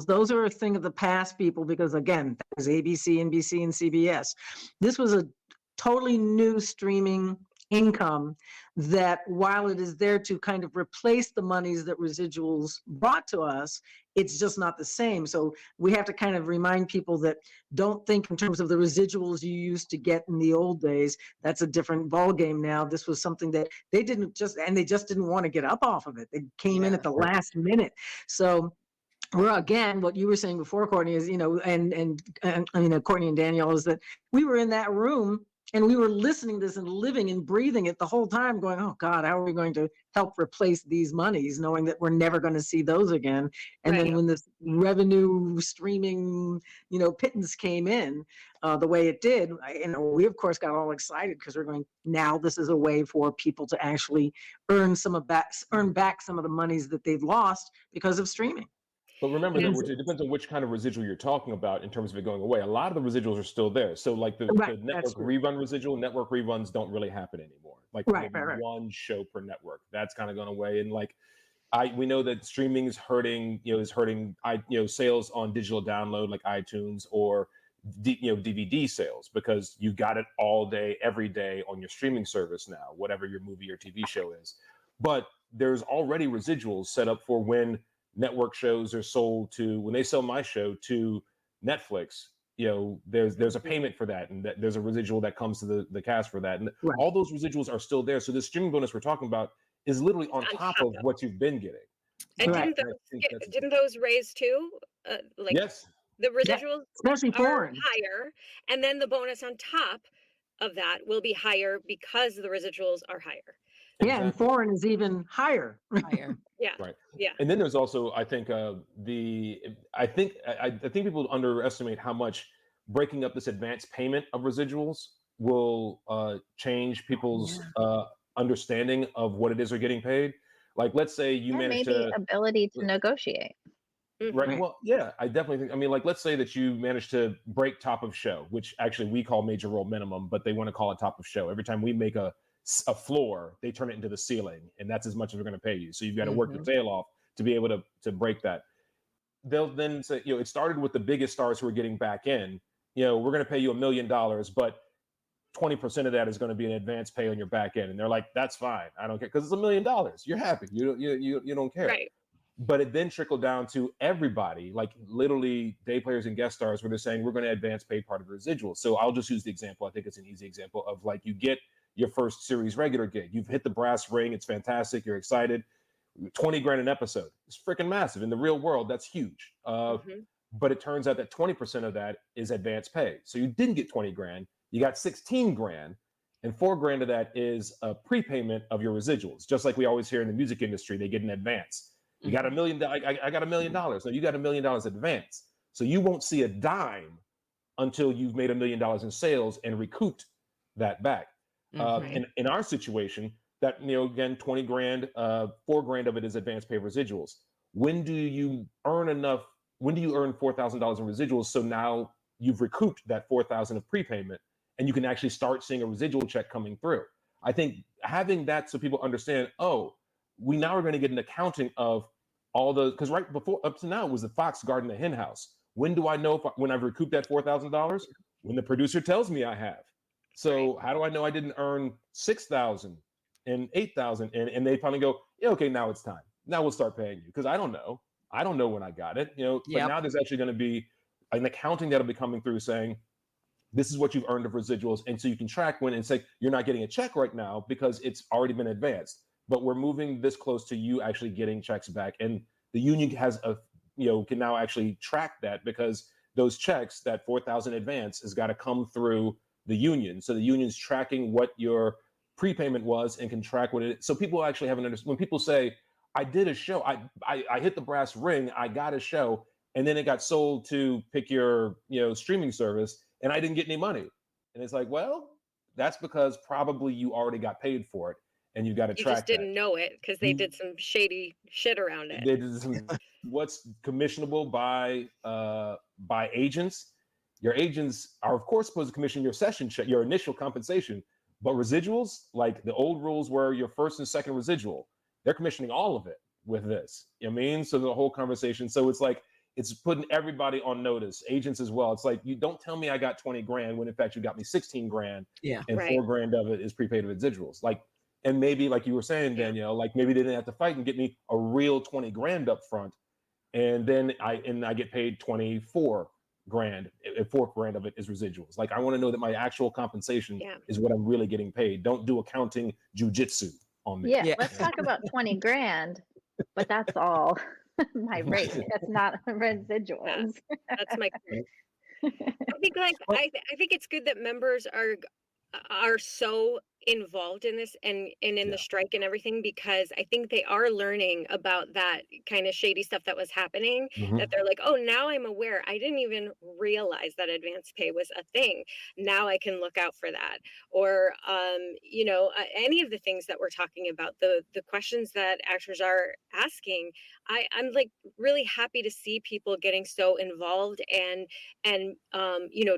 S3: Those are a thing of the past, people, because again, that was ABC, NBC, and CBS. This was a totally new streaming income that, while it is there to kind of replace the monies that residuals brought to us, it's just not the same. So we have to kind of remind people that don't think in terms of the residuals you used to get in the old days. That's a different ballgame now. This was something that they just didn't want to get up off of it. They came in
S1: Yeah.
S3: at the last minute. So again, what you were saying before, Courtney, is, and Courtney and Danielle, is that we were in that room and we were listening to this and living and breathing it the whole time, going, oh God, how are we going to help replace these monies, knowing that we're never going to see those again? And then when this revenue streaming, pittance came in the way it did, we of course got all excited, because we're going, now this is a way for people to actually earn back some of the monies that they've lost because of streaming.
S4: But remember, it depends on which kind of residual you're talking about in terms of it going away. A lot of the residuals are still there. So like the network rerun residual, network reruns don't really happen anymore. Like maybe one show per network. That's kind of gone away. And like we know that streaming is hurting sales on digital download like iTunes or DVD sales, because you got it all day, every day on your streaming service now, whatever your movie or TV show is. But there's already residuals set up for when network shows are sold when they sell my show to Netflix, there's a payment for that, and that there's a residual that comes to the cast for that. And all those residuals are still there. So the streaming bonus we're talking about is literally on top of what you've been getting.
S2: And didn't those raise too?
S4: Yes.
S2: The residuals
S3: especially foreign,
S2: higher, and then the bonus on top of that will be higher because the residuals are higher.
S3: Yeah, and foreign is even higher.
S2: Yeah.
S4: Right.
S2: Yeah.
S4: And then there's also, I think, I think people underestimate how much breaking up this advance payment of residuals will change people's understanding of what it is they're getting paid. Like, let's say you manage to
S5: ability to negotiate.
S4: Right. Well, yeah, I definitely think. I mean, like, let's say that you manage to break top of show, which actually we call major role minimum, but they want to call it top of show. Every time we make a floor, they turn it into the ceiling, and that's as much as we're going to pay you. So you've got to work your tail off to be able to break that. They'll then say, it started with the biggest stars who are getting back in. We're going to pay you $1 million, but 20% of that is going to be an advance pay on your back end. And they're like, that's fine. I don't care. Because it's $1 million. You're happy. You don't care.
S2: Right.
S4: But it then trickled down to everybody, like literally day players and guest stars, where they're saying we're going to advance pay part of the residuals. So I'll just use the example. I think it's an easy example of like you get your first series regular gig. You've hit the brass ring. It's fantastic. You're excited. 20 grand an episode. It's freaking massive. In the real world, that's huge. But it turns out that 20% of that is advance pay. So you didn't get 20 grand. You got 16 grand. And 4 grand of that is a prepayment of your residuals. Just like we always hear in the music industry, they get an advance. You got $1 million. I got $1 million. No, you got $1 million advance. So you won't see a dime until you've made $1 million in sales and recouped that back. In our situation, that, again, 20 grand, 4 grand of it is advance pay residuals. When do you earn enough? When do you earn $4,000 in residuals? So now you've recouped that $4,000 of prepayment, and you can actually start seeing a residual check coming through. I think having that so people understand, we now are going to get an accounting of all the, because right before, up to now, it was the fox guarding the hen house. When do I know when I've recouped that $4,000? When the producer tells me I have. So how do I know I didn't earn 6,000 and 8,000? And they finally go, yeah, okay, now it's time. Now we'll start paying you, because I don't know. I don't know when I got it. But now there's actually going to be an accounting that'll be coming through saying, this is what you've earned of residuals. And so you can track when and say, you're not getting a check right now because it's already been advanced. But we're moving this close to you actually getting checks back. And the union has can now actually track that, because those checks, that 4,000 advance, has got to come through the union. So the union's tracking what your prepayment was and can track what it is. So people actually haven't understood. When people say, I did a show, I hit the brass ring, I got a show, and then it got sold to pick your streaming service, and I didn't get any money. And it's like, well, that's because probably you already got paid for it. And you've got to track that.
S2: You just didn't know it because they did some shady shit around it.
S4: They did some, what's commissionable by agents. Your agents are, of course, supposed to commission your session check, your initial compensation. But residuals, like the old rules were your first and second residual, they're commissioning all of it with this. You know what I mean? So the whole conversation. So it's like, it's putting everybody on notice, agents as well. It's like, you don't tell me I got 20 grand when in fact you got me 16 grand.
S1: Yeah.
S4: And 4 grand of it is prepaid residuals. Like, and maybe, like you were saying, Danielle, like maybe they didn't have to fight and get me a real 20 grand up front. And then I get paid 24 grand, and 4 grand of it is residuals. Like, I want to know that my actual compensation is what I'm really getting paid. Don't do accounting jujitsu on me.
S5: Yeah, let's talk about 20 grand, but that's all my rate. That's not residuals.
S2: That's my I think I think it's good that members are so involved in this and in the strike and everything, because I think they are learning about that kind of shady stuff that was happening, that they're like, oh, now I'm aware. I didn't even realize that advance pay was a thing. Now I can look out for that. Or, any of the things that we're talking about, the questions that actors are asking, I'm like really happy to see people getting so involved and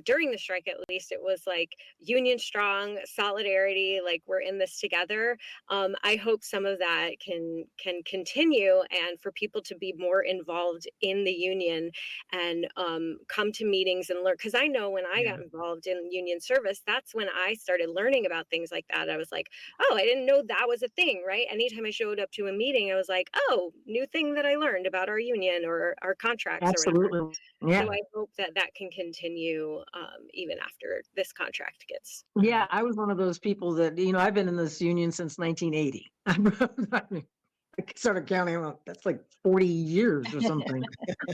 S2: during the strike, at least, it was like union strong, solidarity, like we're in this together. I hope some of that can continue, and for people to be more involved in the union and come to meetings and learn. Because I know when I got involved in union service, that's when I started learning about things like that. I was like, oh, I didn't know that was a thing, right? Anytime I showed up to a meeting, I was like, oh, new thing that I learned about our union or our contracts.
S3: Absolutely.
S2: Or whatever.
S3: Yeah.
S2: So I hope that can continue even after this contract gets.
S3: Yeah, I was one of those people that, I've been in this union since 1980. I started counting, that's like 40 years or something.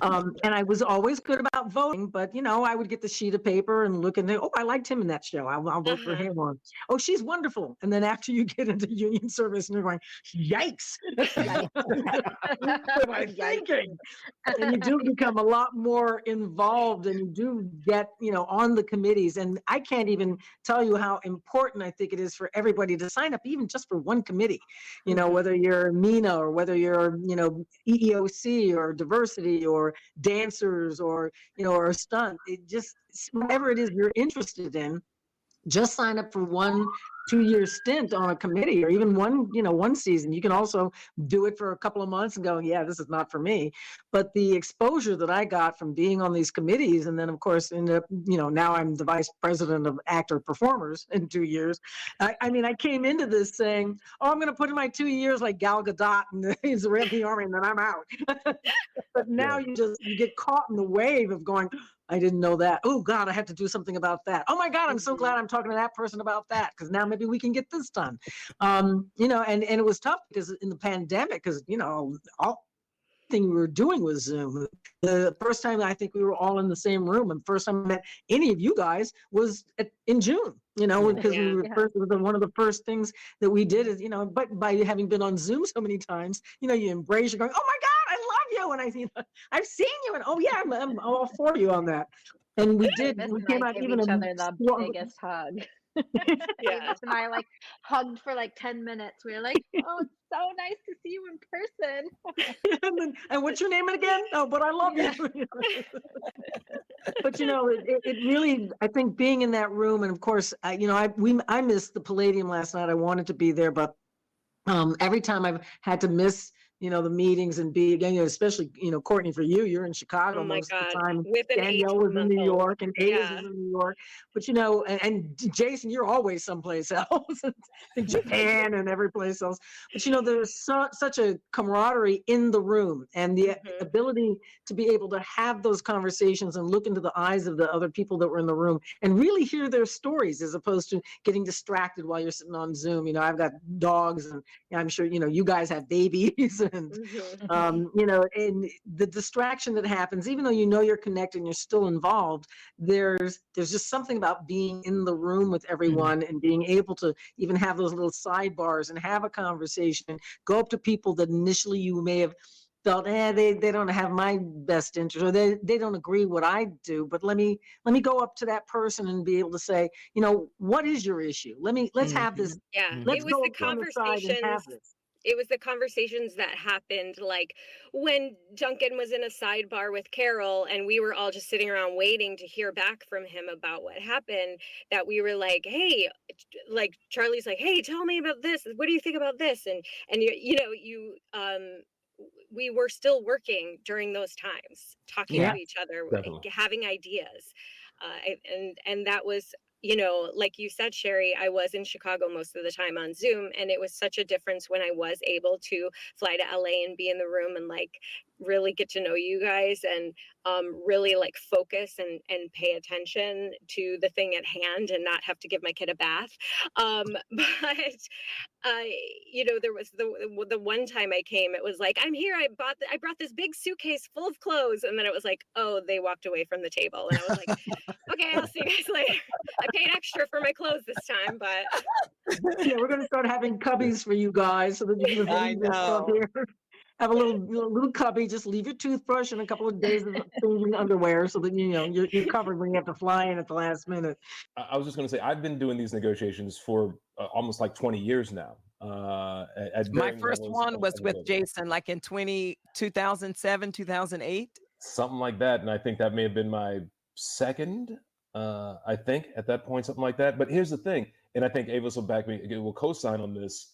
S3: And I was always good about voting, but, I would get the sheet of paper and look and think, oh, I liked him in that show. I'll vote for him. Or, oh, she's wonderful. And then after you get into union service and you're going, yikes. What am I thinking? And you do become a lot more involved, and you do get, on the committees. And I can't even tell you how important I think it is for everybody to sign up, even just for one committee, whether you're MENA or whether you're, EEOC or diversity or dancers or, or stunt. It just, whatever it is you're interested in, just sign up for one 2-year stint on a committee, or even one season. You can also do it for a couple of months and go, yeah, this is not for me. But the exposure that I got from being on these committees, and then of course ended up, now I'm the vice president of actor performers in 2 years. I mean, I came into this saying, oh, I'm going to put in my 2 years like Gal Gadot and he's around the army and then I'm out. But now you get caught in the wave of going, I didn't know that. Oh God, I have to do something about that. Oh my God, I'm so glad I'm talking to that person about that, because now maybe we can get this done. And it was tough because in the pandemic, because all thing we were doing was Zoom. The first time I think we were all in the same room, and first time I met any of you guys was in June. Because we were first, one of the first things that we did is, but by having been on Zoom so many times, you embrace, you're going, oh my God, I love you. And I've seen you. And oh yeah, I'm all for you on that. And we did,
S5: Davis
S3: we
S5: and
S3: came
S5: I
S3: out
S5: gave
S3: even
S5: each other the biggest hug. Davis and I hugged for like 10 minutes. We were like, oh, it's so nice to see you in person.
S3: And what's your name again? Oh, but I love you. But it really, I think being in that room, and of course, I missed the Palladium last night. I wanted to be there, but every time I've had to miss the meetings and be again, especially Courtney, for you're in Chicago most of the time.
S2: With an
S3: Danielle was in New York, and Avis is in New York. But and Jason, you're always someplace else, in Japan and every place else. But there's such a camaraderie in the room, and the ability to be able to have those conversations and look into the eyes of the other people that were in the room and really hear their stories, as opposed to getting distracted while you're sitting on Zoom. I've got dogs, and I'm sure you guys have babies. And and the distraction that happens, even though you're connected and you're still involved, there's just something about being in the room with everyone and being able to even have those little sidebars and have a conversation, go up to people that initially you may have felt, they don't have my best interest, or they don't agree what I do, but let me go up to that person and be able to say, what is your issue? Let's have this. Let's
S2: It was
S3: go
S2: the
S3: on the side and have this.
S2: It was the conversations that happened, like when Duncan was in a sidebar with Carol and we were all just sitting around waiting to hear back from him about what happened, that we were like, hey, like Charlie's like, hey, tell me about this. What do you think about this? And we were still working during those times, talking to each other, having ideas. And that was, like you said, Shari, I was in Chicago most of the time on Zoom, and it was such a difference when I was able to fly to LA and be in the room and like really get to know you guys and really like focus and pay attention to the thing at hand and not have to give my kid a bath. But there was the one time I came, it was like, I'm here, I brought this big suitcase full of clothes, and then it was like, oh, they walked away from the table, and I was like, okay, I'll see you guys later. I paid extra for my clothes this time, but
S3: we're going to start having cubbies for you guys so that you can leave this stuff here. Have a little cubby. Just leave your toothbrush and a couple of days of changing underwear, so that you're covered when you have to fly in at the last minute.
S4: I was just going to say, I've been doing these negotiations for almost like 20 years now.
S1: My first one was with Jason, like in 2007, 2008,
S4: something like that, and I think that may have been my second. I think at that point, something like that. But here's the thing, and I think Avis will co-sign on this.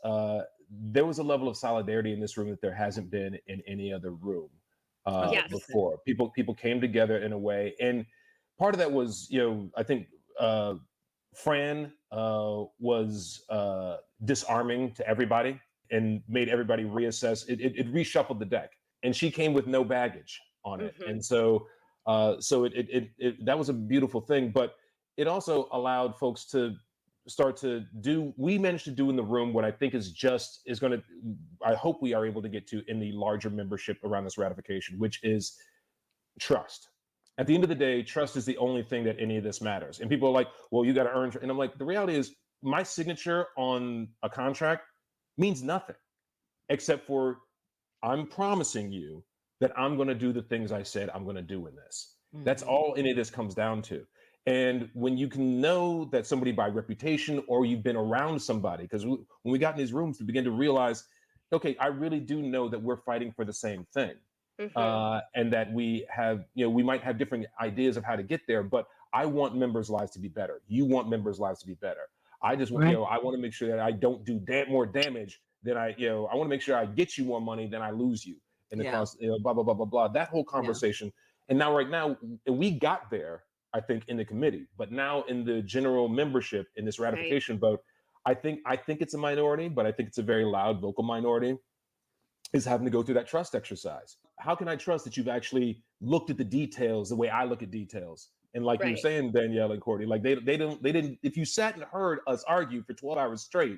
S4: There was a level of solidarity in this room that there hasn't been in any other room before. People came together in a way, and part of that was, I think Fran was disarming to everybody and made everybody reassess. It reshuffled the deck, and she came with no baggage on it, and so that was a beautiful thing. But it also allowed folks to start to do, we managed to do in the room what I think I hope we are able to get to in the larger membership around this ratification, which is trust. At the end of the day, trust is the only thing that any of this matters. And people are like, well, you got to earn. And I'm like, the reality is my signature on a contract means nothing except for I'm promising you that I'm going to do the things I said I'm going to do in this. That's all any of this comes down to. And when you can know that somebody by reputation, or you've been around somebody, because when we got in these rooms, we begin to realize, okay, I really do know that we're fighting for the same thing. And that we have, we might have different ideas of how to get there, but I want members' lives to be better. You want members' lives to be better. I just want, I want to make sure that I don't do more damage than I want to make sure I get you more money than I lose you in the cost, blah, blah, blah, blah, blah. That whole conversation. And now, right now, we got there, I think, in the committee, but now in the general membership in this ratification vote, I think it's a minority, but I think it's a very loud, vocal minority, is having to go through that trust exercise. How can I trust that you've actually looked at the details the way I look at details? And like you were saying, Danielle and Courtney, like they didn't, if you sat and heard us argue for 12 hours straight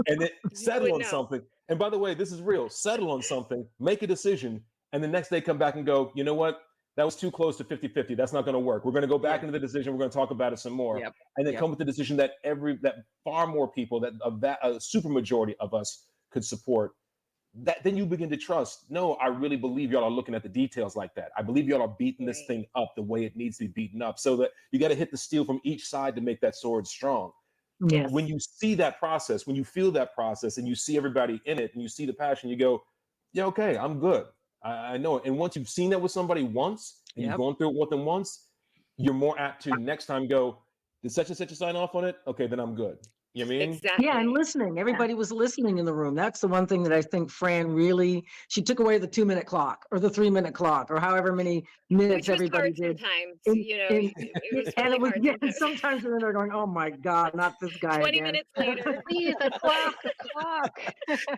S4: and then settle on something, and by the way, this is real, settle on something, make a decision, and the next day come back and go, you know what? That was too close to 50-50. That's not going to work. We're going to go back into the decision. We're going to talk about it some more. And then come with the decision that far more people, that a super majority of us could support. That then you begin to trust, no, I really believe y'all are looking at the details like that. I believe y'all are beating this thing up the way it needs to be beaten up, so that you got to hit the steel from each side to make that sword strong. Yes. When you see that process, when you feel that process and you see everybody in it and you see the passion, you go, yeah, okay, I'm good. I know it. And once you've seen that with somebody once and you've gone through it with them once, you're more apt to next time go, did such and such a sign off on it? Okay, then I'm good. You know what I mean?
S2: Exactly.
S3: Yeah, and listening. Everybody was listening in the room. That's the one thing that I think Fran really, she took away the 2-minute clock or the 3-minute clock or however many minutes everybody did.
S2: Sometimes, it was really hard.
S3: Sometimes they're going, oh my God, not this guy
S2: 20
S3: again.
S2: minutes later.
S5: Please, a clock.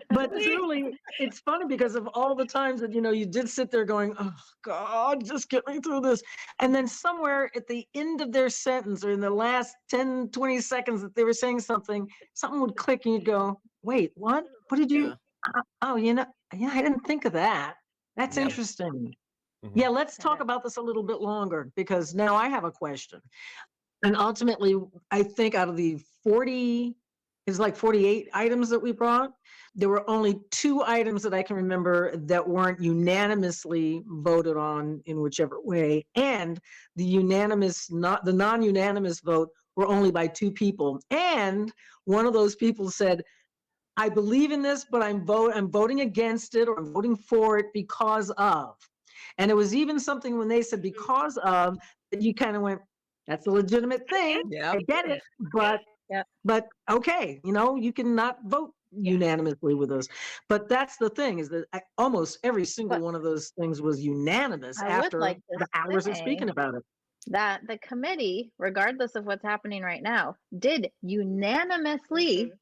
S3: But truly, it's funny because of all the times that, you did sit there going, oh God, just get me through this. And then somewhere at the end of their sentence or in the last 10, 20 seconds that they were saying something would click and you'd go, wait, what? What did you? I didn't think of that. That's interesting. Mm-hmm. Yeah, let's talk about this a little bit longer because now I have a question. And ultimately, I think out of the 48 items that we brought, there were only 2 items that I can remember that weren't unanimously voted on in whichever way. And the non-unanimous vote were only by 2 people. And one of those people said, I believe in this, but I'm voting against it or I'm voting for it because of. And it was even something when they said because of, that you kind of went, that's a legitimate thing. I get it. But okay, you cannot vote unanimously with us. But that's the thing, is that almost every single one of those things was unanimous after the hours of speaking about it.
S5: That the committee, regardless of what's happening right now, did unanimously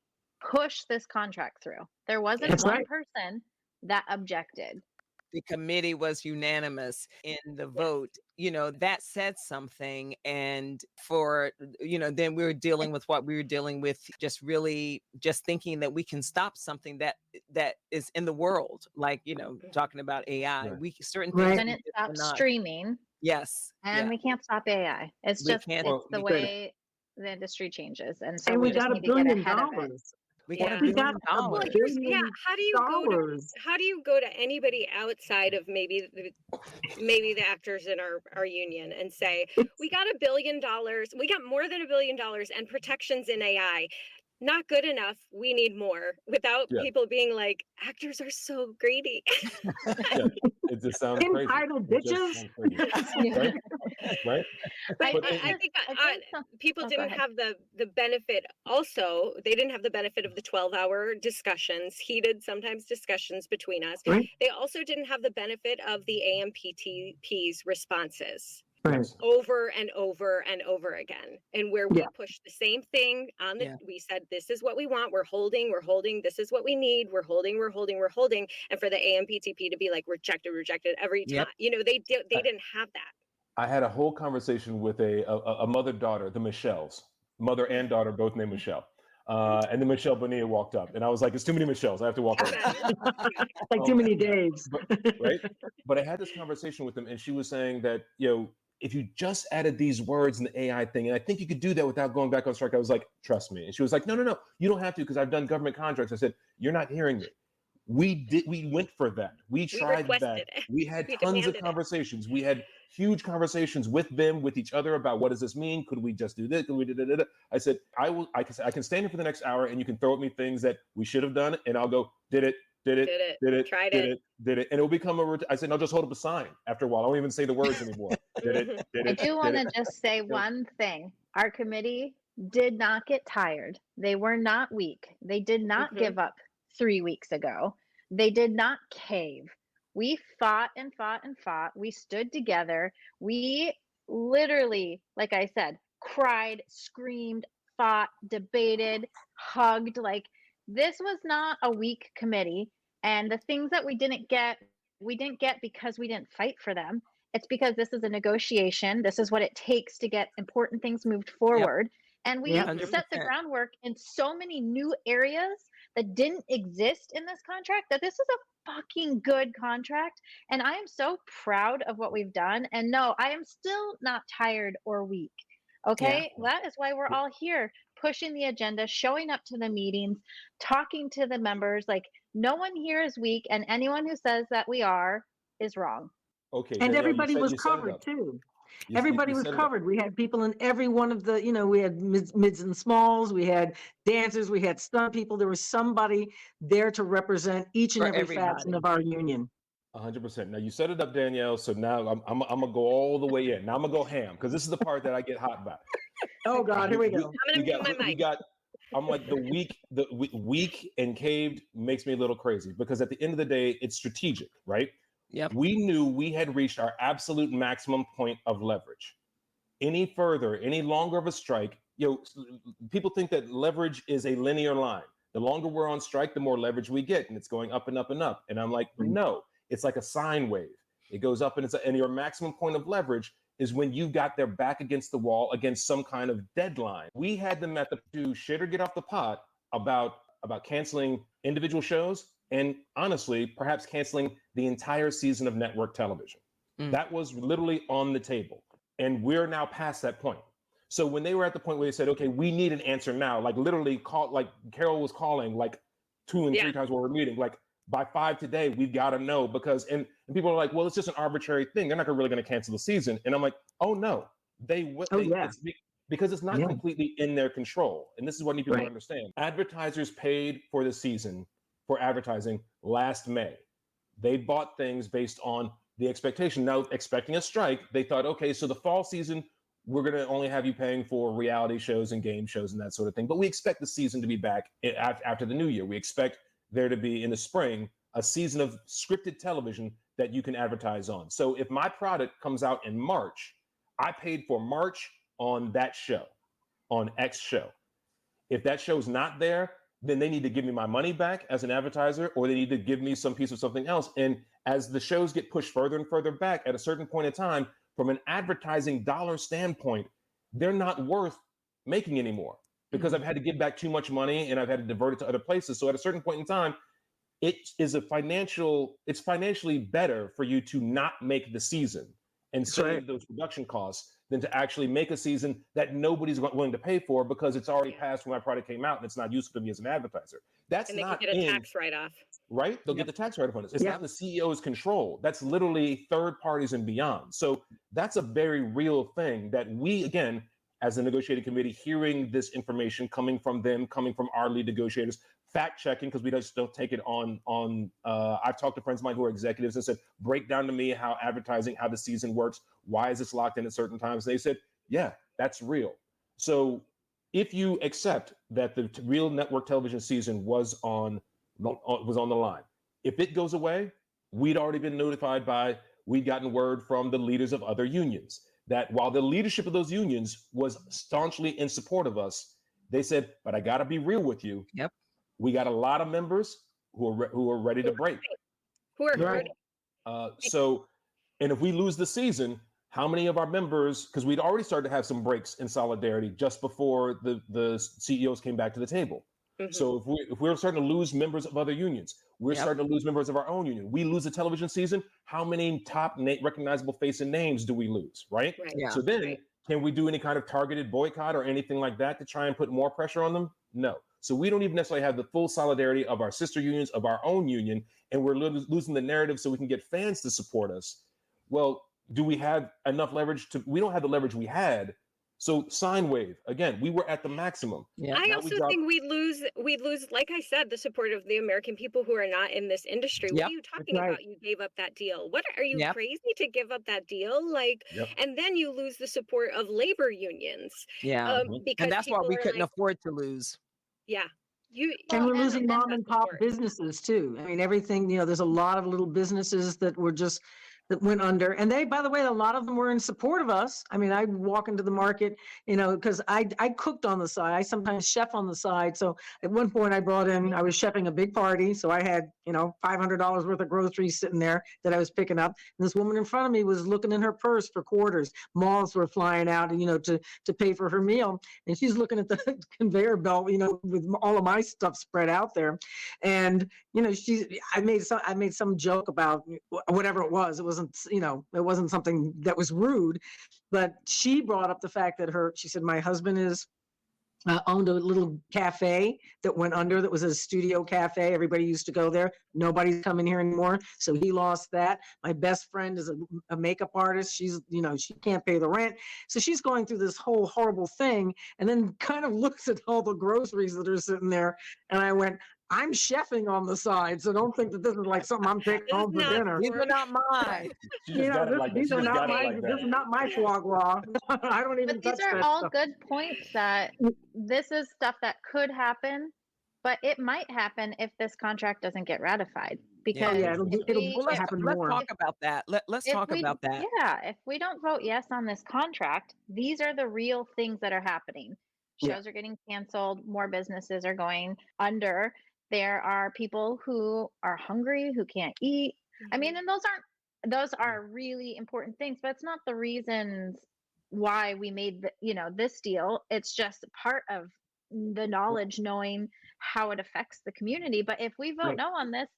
S5: push this contract through. There wasn't one person that objected.
S1: The committee was unanimous in the vote. That said something. And then we were dealing with what we were dealing with, just thinking that we can stop something that is in the world. Like, talking about AI, we certain things.
S5: When it stops streaming.
S1: Yes.
S5: And we can't stop AI. It's the way the industry changes. And so we just need to get ahead of it.
S1: We got $1 billion.
S2: Well, how do you go to anybody outside of maybe the actors in our union and say, we got $1 billion, we got more than $1 billion and protections in AI. Not good enough. We need more, without people being like, actors are so greedy.
S4: It just sounds crazy.
S3: Entitled bitches.
S4: Right?
S2: But I think people didn't have the benefit. Also, they didn't have the benefit of the 12-hour discussions, heated sometimes discussions between us. Right. They also didn't have the benefit of the AMPTP's responses. Over and over and over again, and where we pushed the same thing on the we said, this is what we want, we're holding, this is what we need, we're holding, and for the AMPTP to be like rejected every time. They didn't have that.
S4: I had a whole conversation with a mother-daughter, the Michelles, mother and daughter, both named Michelle. And then Michelle Bonilla walked up, and I was like, it's too many Michelles. I have to walk away.
S3: Like too many days.
S4: But I had this conversation with them, and she was saying that, if you just added these words in the AI thing, and I think you could do that without going back on strike. I was like, trust me. And she was like, no, you don't have to, because I've done government contracts. I said, you're not hearing me. We went for that. We tried that. We had tons of conversations. We had huge conversations with them, with each other about what does this mean? Could we just do this? Could we do that? I said, I can stand here for the next hour and you can throw at me things that we should have done. And I'll go, did it, tried it. And it will become I said, no, just hold up a sign after a while. I won't even say the words anymore. Did it.
S5: I do want to just say one thing. Our committee did not get tired. They were not weak. They did not give up 3 weeks ago. They did not cave. We fought and fought and fought. We stood together. We literally, like I said, cried, screamed, fought, debated, hugged. Like, this was not a weak committee. And the things that we didn't get because we didn't fight for them. It's because this is a negotiation. This is what it takes to get important things moved forward. And we
S3: Yep.
S5: set the
S1: 100%.
S5: groundwork in so many new areas that didn't exist in this contract, that this is a fucking good contract. And I am so proud of what we've done. And no, I am still not tired or weak. Okay. That is why we're all here, pushing the agenda, showing up to the meetings, talking to the members. Like, no one here is weak, and anyone who says that we are is wrong.
S4: Okay,
S3: And
S4: Danielle,
S3: everybody was
S4: you set it
S3: covered
S4: up.
S3: too.
S4: You
S3: Everybody was
S4: set it up.
S3: covered. We had people in every one of the, we had mids and smalls, we had dancers, we had stunt people. There was somebody there to represent each and
S1: For
S3: every
S1: everybody.
S3: faction of our union.
S4: 100%. Now you set it up, Danielle. So now I'm gonna go all the way in. Now I'm gonna go ham because this is the part that I get hot about.
S3: Oh God, here we go.
S2: I'm gonna mute my mic.
S4: I'm like the weak and caved makes me a little crazy because at the end of the day, it's strategic, right?
S1: Yep.
S4: We knew we had reached our absolute maximum point of leverage. Any further, any longer of a strike, people think that leverage is a linear line. The longer we're on strike, the more leverage we get, and it's going up and up and up. And I'm like, no, it's like a sine wave. It goes up, and your maximum point of leverage is when you got their back against the wall against some kind of deadline. We had them at to shit or get off the pot about canceling individual shows and honestly, perhaps canceling the entire season of network television. That was literally on the table. And we're now past that point. So when they were at the point where they said, okay, we need an answer now, like literally Carol was calling like 2 and 3 times while we're meeting, like by 5 today, we've got to know because, and people are like, well, it's just an arbitrary thing. They're not really going to cancel the season. And I'm like, oh no, because it's not completely in their control. And this is what I need people to understand. Advertisers paid for the season for advertising last May. They bought things based on the expectation. Now, expecting a strike, they thought, okay, so the fall season, we're going to only have you paying for reality shows and game shows and that sort of thing. But we expect the season to be back after the new year. We expect there to be in the spring a season of scripted television that you can advertise on. So if my product comes out in March, I paid for March on that show, on X show. If that show's not there, then they need to give me my money back as an advertiser, or they need to give me some piece of something else. And as the shows get pushed further and further back, at a certain point in time, from an advertising dollar standpoint, they're not worth making anymore because I've had to give back too much money and I've had to divert it to other places. So at a certain point in time, it's financially better for you to not make the season and save those production costs than to actually make a season that nobody's willing to pay for because it's already past when my product came out and it's not useful to me as an advertiser. That's
S2: and they
S4: not
S2: can get a tax write-off.
S4: Right? They'll get the tax write-off on this. It's not in the CEO's control. That's literally third parties and beyond. So that's a very real thing that we, again, as a negotiating committee, hearing this information coming from them, coming from our lead negotiators, fact checking, because we just don't take it on. I've talked to friends of mine who are executives and said, break down to me how advertising, how the season works. Why is this locked in at certain times? They said, yeah, that's real. So if you accept that the real network television season was on the line, if it goes away, we'd already been notified we'd gotten word from the leaders of other unions that while the leadership of those unions was staunchly in support of us, they said, but I got to be real with you.
S1: Yep.
S4: We got a lot of members who are ready to break.
S2: Who are hurting.
S4: And if we lose the season, how many of our members, because we'd already started to have some breaks in solidarity just before the CEOs came back to the table. So if we're starting to lose members of other unions, we're starting to lose members of our own union. We lose a television season. How many top recognizable face and names do we lose? Right.
S1: Yeah.
S4: So then can we do any kind of targeted boycott or anything like that to try and put more pressure on them? No. So we don't even necessarily have the full solidarity of our sister unions, of our own union, and we're losing the narrative so we can get fans to support us. Well, do we have enough leverage we don't have the leverage we had So sine wave, again, we were at the maximum.
S1: Yeah.
S2: I
S4: Now we
S2: also
S4: drop.
S2: think we'd lose, like I said, the support of the American people who are not in this industry. What
S1: Yep.
S2: are you talking
S3: right.
S2: about? You gave up that deal. What are you
S1: Yep.
S2: crazy to give up that deal? Like,
S4: Yep.
S2: and then you lose the support of labor unions.
S1: Yeah.
S2: Because
S1: And that's why
S2: people
S1: we
S2: are
S1: couldn't
S2: like,
S1: afford to lose.
S2: yeah, you
S3: And
S5: Well,
S3: we're losing
S5: and
S3: mom and pop businesses too. I mean, everything, there's a lot of little businesses that went under. And they, by the way, a lot of them were in support of us. I mean, I'd walk into the market, because I cooked on the side. I sometimes chef on the side. So at one point I was chefing a big party. So I had, $500 worth of groceries sitting there that I was picking up. And this woman in front of me was looking in her purse for quarters. Malls were flying out, to pay for her meal. And she's looking at the conveyor belt, with all of my stuff spread out there. And, I made some joke about whatever it was. It wasn't something that was rude, but she brought up the fact that she said, my husband owned a little cafe that went under, that was a studio cafe. Everybody used to go there. Nobody's coming here anymore. So he lost that. My best friend is a makeup artist. She's, she can't pay the rent. So she's going through this whole horrible thing, and then kind of looks at all the groceries that are sitting there. And I went, I'm chefing on the side, so don't think that this is like something I'm taking home for dinner.
S1: These are not mine.
S4: She just got it like that.
S3: These
S4: She
S3: are
S4: just
S3: not
S4: got it
S3: my.
S4: like
S3: This
S4: that.
S3: is not my foie gras. I don't even
S5: But these
S3: touch
S5: are
S3: that
S5: all
S3: stuff.
S5: good points that this is stuff that could happen, but it might happen if this contract doesn't get ratified. Because
S3: Yeah, it'll
S1: Well,
S3: happen
S1: let's
S3: more.
S1: talk about that. Let's talk about that.
S5: Yeah, if we don't vote yes on this contract, these are the real things that are happening. Shows are getting canceled, more businesses are going under. There are people who are hungry, who can't eat. I mean, and those are really important things, but it's not the reasons why we made this deal. It's just part of the knowledge, knowing how it affects the community. But if we vote no on this,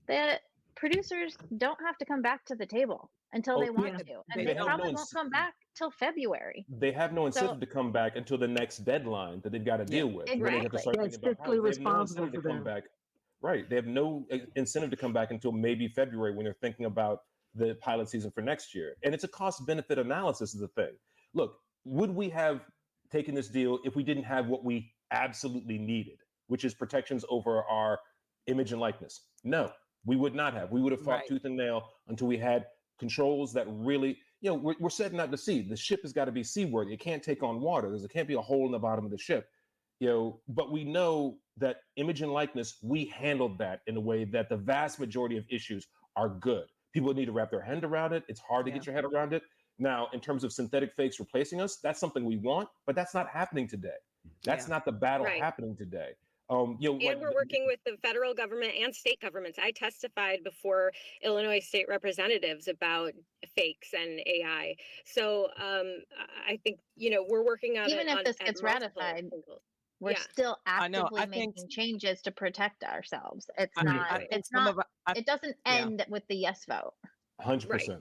S5: the producers don't have to come back to the table until they want to, and they probably won't come back till February.
S4: They have no incentive to come back until the next deadline that they've got to deal with.
S5: Exactly.
S4: They have to start thinking about how they have no incentive to come back. Right. They have no incentive to come back until maybe February, when they're thinking about the pilot season for next year. And it's a cost benefit analysis is the thing. Look, would we have taken this deal if we didn't have what we absolutely needed, which is protections over our image and likeness? No, we would not have. We would have fought tooth and nail until we had controls that really, we're setting out to sea. The ship has got to be seaworthy. It can't take on water. There can't be a hole in the bottom of the ship. But we know that image and likeness, we handled that in a way that the vast majority of issues are good. People need to wrap their hand around it. It's hard to get your head around it. Now, in terms of synthetic fakes replacing us, that's something we want, but that's not happening today. That's not the battle happening today.
S2: And we're working with the federal government and state governments. I testified before Illinois state representatives about fakes and AI. So I think, we're working on
S5: even if this gets ratified. We're still actively making changes to protect ourselves. It's not. It doesn't end with the yes vote.
S4: 100%.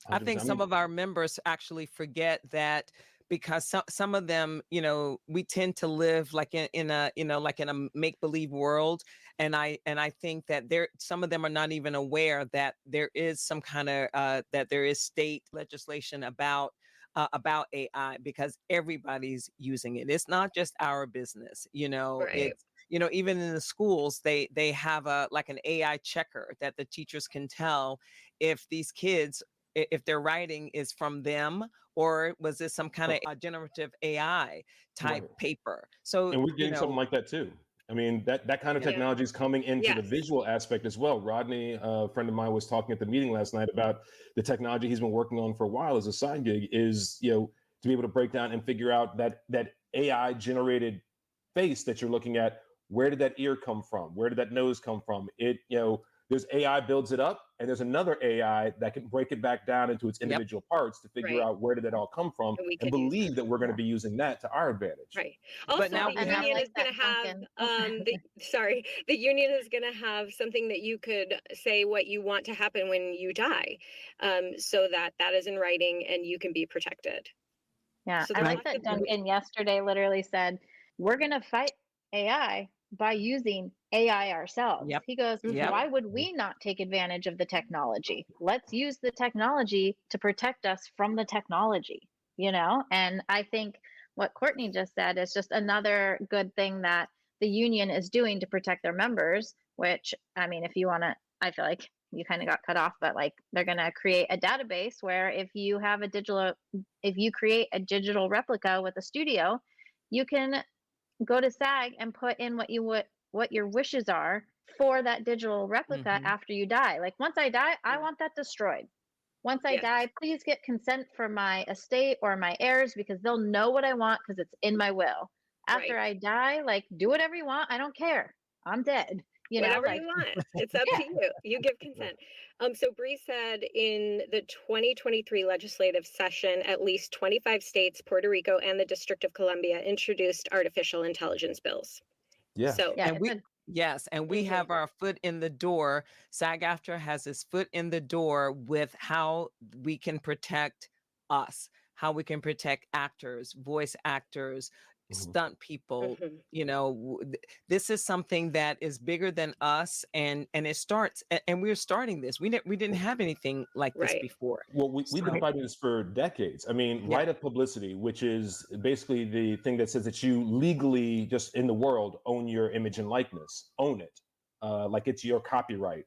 S1: I think some of our members actually forget that, because some of them, we tend to live like in a make-believe world, and I think that some of them are not even aware that there is some kind of that there is state legislation about AI, because everybody's using it. It's not just our business, it's, even in the schools, they have an AI checker that the teachers can tell if these kids, if their writing is from them, or was this some kind of generative AI type paper. So,
S4: and we're getting something like that too. I mean, that kind of technology is coming into the visual aspect as well. Rodney, a friend of mine, was talking at the meeting last night about the technology he's been working on for a while as a side gig, is, to be able to break down and figure out that AI generated face that you're looking at. Where did that ear come from? Where did that nose come from? There's AI builds it up, and there's another AI that can break it back down into its individual parts to figure out where did that all come from, and believe that we're going to be using that to our advantage.
S2: Right. Also,
S1: but now
S2: the union is going to have the union is going to have something that you could say what you want to happen when you die, so that is in writing and you can be protected.
S5: Yeah,
S2: So
S5: I like that Duncan yesterday literally said, "We're going to fight AI by using AI ourselves." He goes, why would we not take advantage of the technology? Let's use the technology to protect us from the technology, And I think what Courtney just said is just another good thing that the union is doing to protect their members, which, I mean, if you want to, I feel like you kind of got cut off, but like they're going to create a database where if you create a digital replica with a studio, you can go to SAG and put in what your wishes are for that digital replica after you die. Like once I die, I want that destroyed. Once I die, please get consent from my estate or my heirs because they'll know what I want because it's in my will. After I die, like do whatever you want. I don't care. I'm dead.
S2: Whatever you want. It's up to you. You give consent. So Bri said in the 2023 legislative session, at least 25 states, Puerto Rico, and the District of Columbia introduced artificial intelligence bills.
S4: Yeah.
S2: So
S1: and we have our foot in the door. SAG-AFTRA has its foot in the door with how we can protect us, how we can protect actors, voice actors, stunt people. This is something that is bigger than us, and it starts, and we're starting this. We didn't have anything like this before.
S4: Well, we've been fighting this for decades. I mean, right of publicity, which is basically the thing that says that you legally, just in the world, own your image and likeness, own it, like it's your copyright.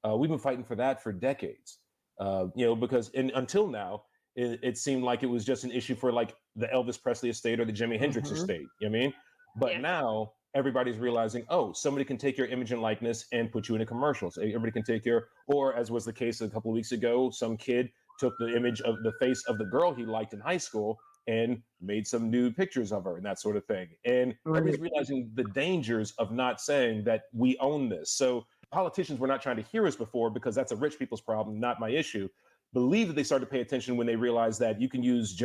S4: We've been fighting for that for decades, because until now, it seemed like it was just an issue for like the Elvis Presley estate or the Jimi Hendrix estate. You know what I mean? But now everybody's realizing, somebody can take your image and likeness and put you in a commercial. So everybody can take or as was the case a couple of weeks ago, some kid took the image of the face of the girl he liked in high school and made some nude pictures of her and that sort of thing. And everybody's realizing the dangers of not saying that we own this. So politicians were not trying to hear us before because that's a rich people's problem, not my issue. Believe that they started to pay attention when they realized that you can use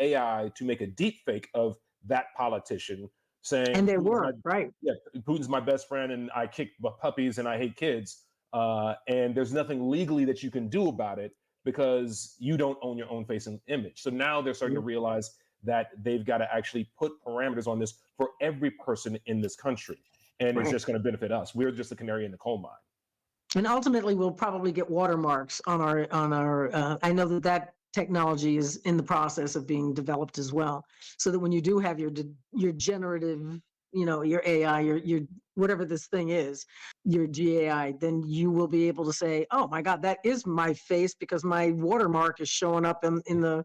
S4: AI to make a deep fake of that politician saying,
S3: and they were right.
S4: Yeah, Putin's my best friend, and I kick puppies and I hate kids. And there's nothing legally that you can do about it because you don't own your own face and image. So now they're starting to realize that they've got to actually put parameters on this for every person in this country, and it's just going to benefit us. We're just the canary in the coal mine.
S3: And ultimately, we'll probably get watermarks on our. I know that technology is in the process of being developed as well, so that when you do have your generative, your AI, your whatever this thing is, your GAI, then you will be able to say, "Oh my God, that is my face because my watermark is showing up in the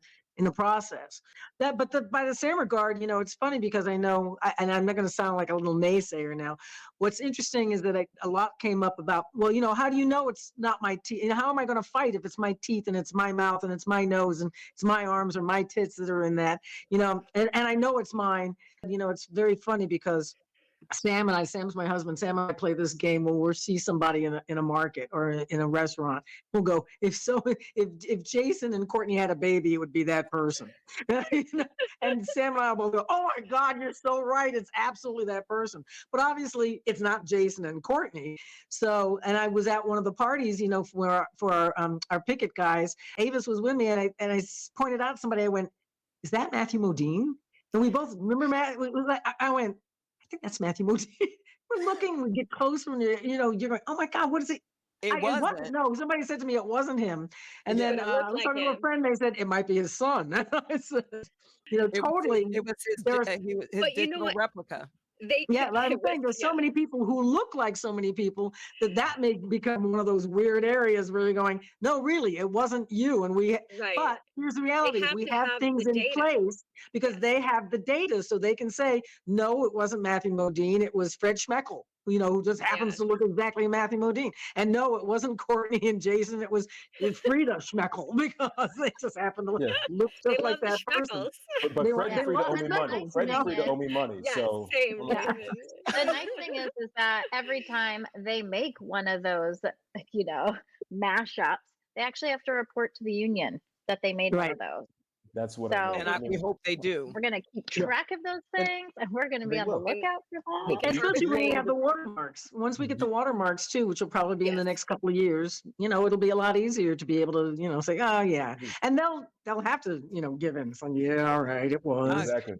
S3: process." By the same regard, it's funny because I know, and I'm not going to sound like a little naysayer now. What's interesting is that a lot came up about, well, how do you know it's not my teeth? And how am I going to fight if it's my teeth and it's my mouth and it's my nose and it's my arms or my tits that are in that, and I know it's mine. It's very funny because Sam's my husband. Sam and I play this game where we'll see somebody in a market or in a restaurant. We'll go, if Jason and Courtney had a baby, it would be that person. And Sam and I will go, oh my God, you're so right. It's absolutely that person. But obviously it's not Jason and Courtney. So, and I was at one of the parties, for our picket guys. Avis was with me, and I pointed out to somebody. I went, is that Matthew Modine? And we both remember Matt. I went, I think that's Matthew Modine. We're looking, we get closer, and you're going, oh my God, what is it?
S1: It wasn't.
S3: No, somebody said to me it wasn't him. And then I was talking to a friend, they said it might be his son. Totally.
S1: It was his digital replica.
S3: I'm saying there's so many people who look like so many people that may become one of those weird areas where you're going, no, really, it wasn't you. And but here's the reality. We have things in place because they have the data, so they can say, no, it wasn't Matthew Modine, it was Fred Schmeckel, who just happens to look exactly Matthew Modine. And no, it wasn't Courtney and Jason, it was Frida Schmeckel, because they just happen to look just like that person.
S4: But Fred and Frida owe me money. Fred and Frida owe me money. So
S2: same.
S5: The nice thing is that every time they make one of those, mashups, they actually have to report to the union that they made one of those.
S4: That's what
S1: we hope they do.
S5: We're going to keep track of those things, and we're going to be on the lookout for that.
S3: Especially when we have the watermarks. Once we get the watermarks too, which will probably be in the next couple of years, it'll be a lot easier to be able to, say, oh yeah, and they'll have to, give in. So all right, it was.
S4: Exactly.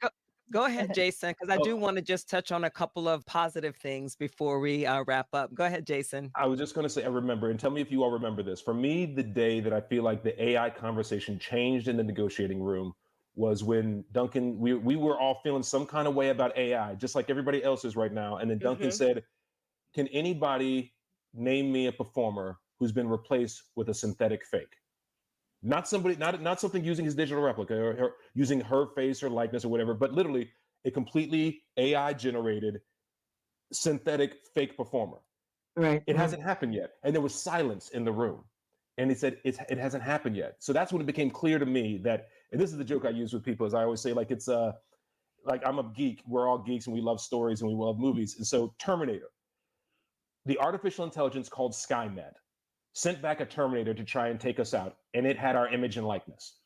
S1: Go ahead, Jason, because I do want to just touch on a couple of positive things before we wrap up. Go ahead, Jason.
S4: I was just going to say, I remember, and tell me if you all remember this. For me, the day that I feel like the AI conversation changed in the negotiating room was when Duncan, we were all feeling some kind of way about AI, just like everybody else is right now. And then Duncan said, can anybody name me a performer who's been replaced with a synthetic fake? Not somebody, not something using his digital replica or using her face or likeness or whatever, but literally a completely AI generated synthetic fake performer.
S3: Right.
S4: It hasn't happened yet. And there was silence in the room. And he said, it hasn't happened yet. So that's when it became clear to me that, and this is the joke I use with people, is I always say, like, it's like I'm a geek. We're all geeks and we love stories and we love movies. And so Terminator, the artificial intelligence called Skynet, sent back a Terminator to try and take us out. And it had our image and likeness.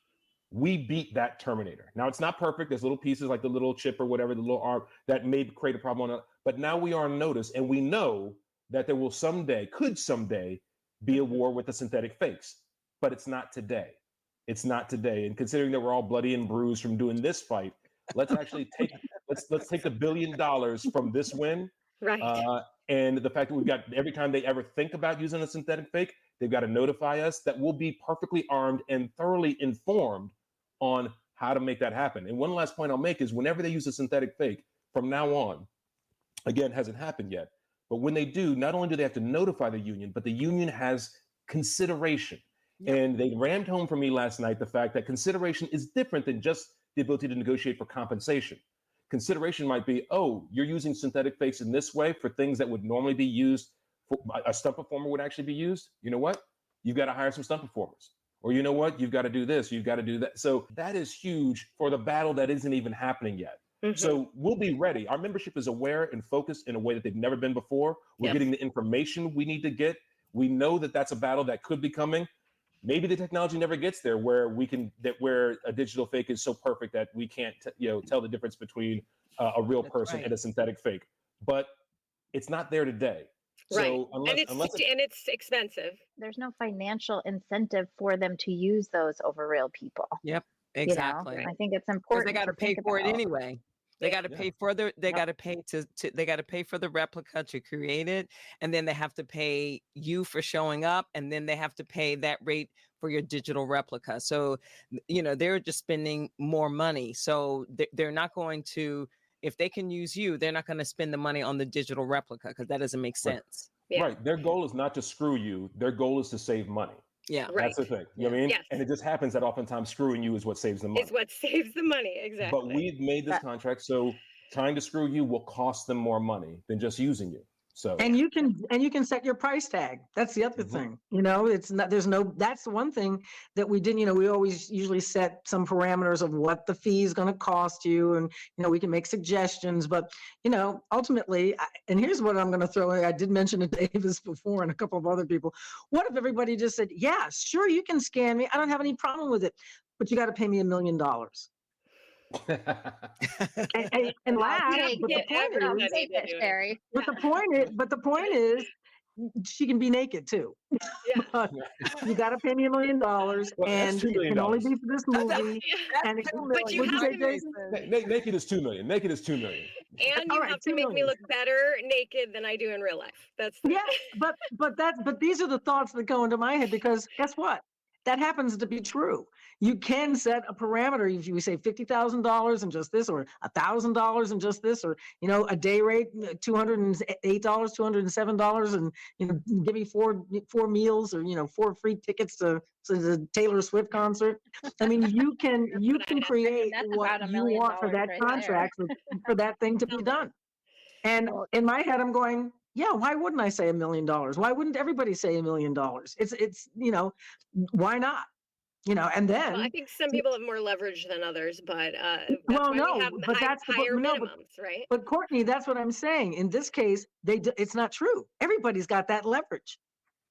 S4: We beat that Terminator. Now, it's not perfect. There's little pieces like the little chip or whatever, the little arm that may create a problem on it. But now we are on notice, and we know that there will could someday be a war with the synthetic fakes. But it's not today. It's not today. And considering that we're all bloody and bruised from doing this fight, let's actually take let's take $1 billion from this win.
S2: Right.
S4: And the fact that we've got, every time they ever think about using a synthetic fake, they've got to notify us that we'll be perfectly armed and thoroughly informed on how to make that happen. And one last point I'll make is whenever they use a synthetic fake from now on, again, hasn't happened yet, but when they do, not only do they have to notify the union, but the union has consideration. Yep. And they rammed home for me last night the fact that consideration is different than just the ability to negotiate for compensation. Consideration might be, oh, you're using synthetic fakes in this way for things that would normally be used, for a stunt performer would actually be used. You know what? You've got to hire some stunt performers. Or you know what? You've got to do this, you've got to do that. So that is huge for the battle that isn't even happening yet. So we'll be ready. Our membership is aware and focused in a way that they've never been before. We're getting the information we need to get. We know that that's a battle that could be coming. Maybe the technology never gets there where where a digital fake is so perfect that we can't tell the difference between a real person and a synthetic fake. But it's not there today.
S2: Right.
S4: So
S2: it's expensive.
S5: There's no financial incentive for them to use those over real people.
S1: Yep. Exactly.
S5: I think it's important.
S1: They got to pay for it anyway. They got to pay for the. They got to pay They got to pay for the replica to create it, and then they have to pay you for showing up, and then they have to pay that rate for your digital replica. So, they're just spending more money. So they're not going to. If they can use you, they're not going to spend the money on the digital replica because that doesn't make sense.
S4: Right. Right. Their goal is not to screw you. Their goal is to save money.
S1: Yeah,
S4: that's the thing. You know what I mean?
S2: Yes.
S4: And it just happens that oftentimes screwing you is what saves the money.
S2: It's what saves the money, exactly.
S4: But we've made this contract, so trying to screw you will cost them more money than just using you. So
S3: and you can set your price tag. That's the other thing. It's not, that's the one thing that we didn't, we always usually set some parameters of what the fee is going to cost you. And, we can make suggestions, but, ultimately, and here's what I'm going to throw in. I did mention it to Davis before and a couple of other people. What if everybody just said, yeah, sure, you can scan me. I don't have any problem with it, but you got to pay me $1 million. and laugh. But the point is, she can be naked too. But you got to pay me $1 million, and it can only be for this movie. And
S2: but you have to
S4: naked is $2 million. Naked is $2 million.
S2: And you have to make me look better naked than I do in real life. That's
S3: but these are the thoughts that go into my head because guess what? That happens to be true. You can set a parameter if you say $50,000 and just this, or $1,000 and just this, or a day rate $208, $207, and give me four meals or 4 free tickets to the Taylor Swift concert. I mean, you can create what you want for that contract for that thing to be done. And in my head, I'm going, yeah, why wouldn't I say $1 million? Why wouldn't everybody say $1 million? It's why not? And then
S2: I think some people have more leverage than others, but that's higher minimums, right?
S3: But Courtney, that's what I'm saying. In this case, it's not true. Everybody's got that leverage.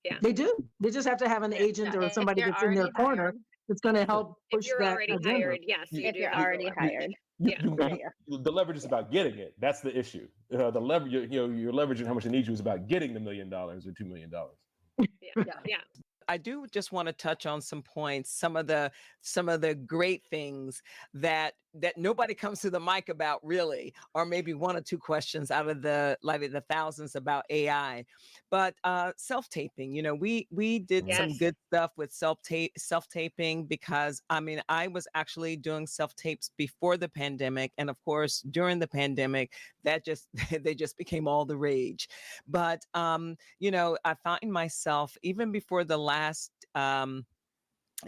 S2: Yeah,
S3: they do. They just have to have an agent or somebody that's in their corner that's going to help push that. If you're
S2: already hired, yes.
S5: If you're already hired.
S4: The leverage is about getting it. That's the issue. The leverage, your leverage and how much it needs you is about getting the $1 million or $2 million.
S2: Yeah.
S1: I do just want to touch on some points, some of the great things that that nobody comes to the mic about really, or maybe one or two questions out of the thousands about AI. But self-taping, we did some
S2: Yes.
S1: good stuff with self-taping, because I mean, I was actually doing self-tapes before the pandemic, and of course during the pandemic, that just they just became all the rage. But I find myself, even before the last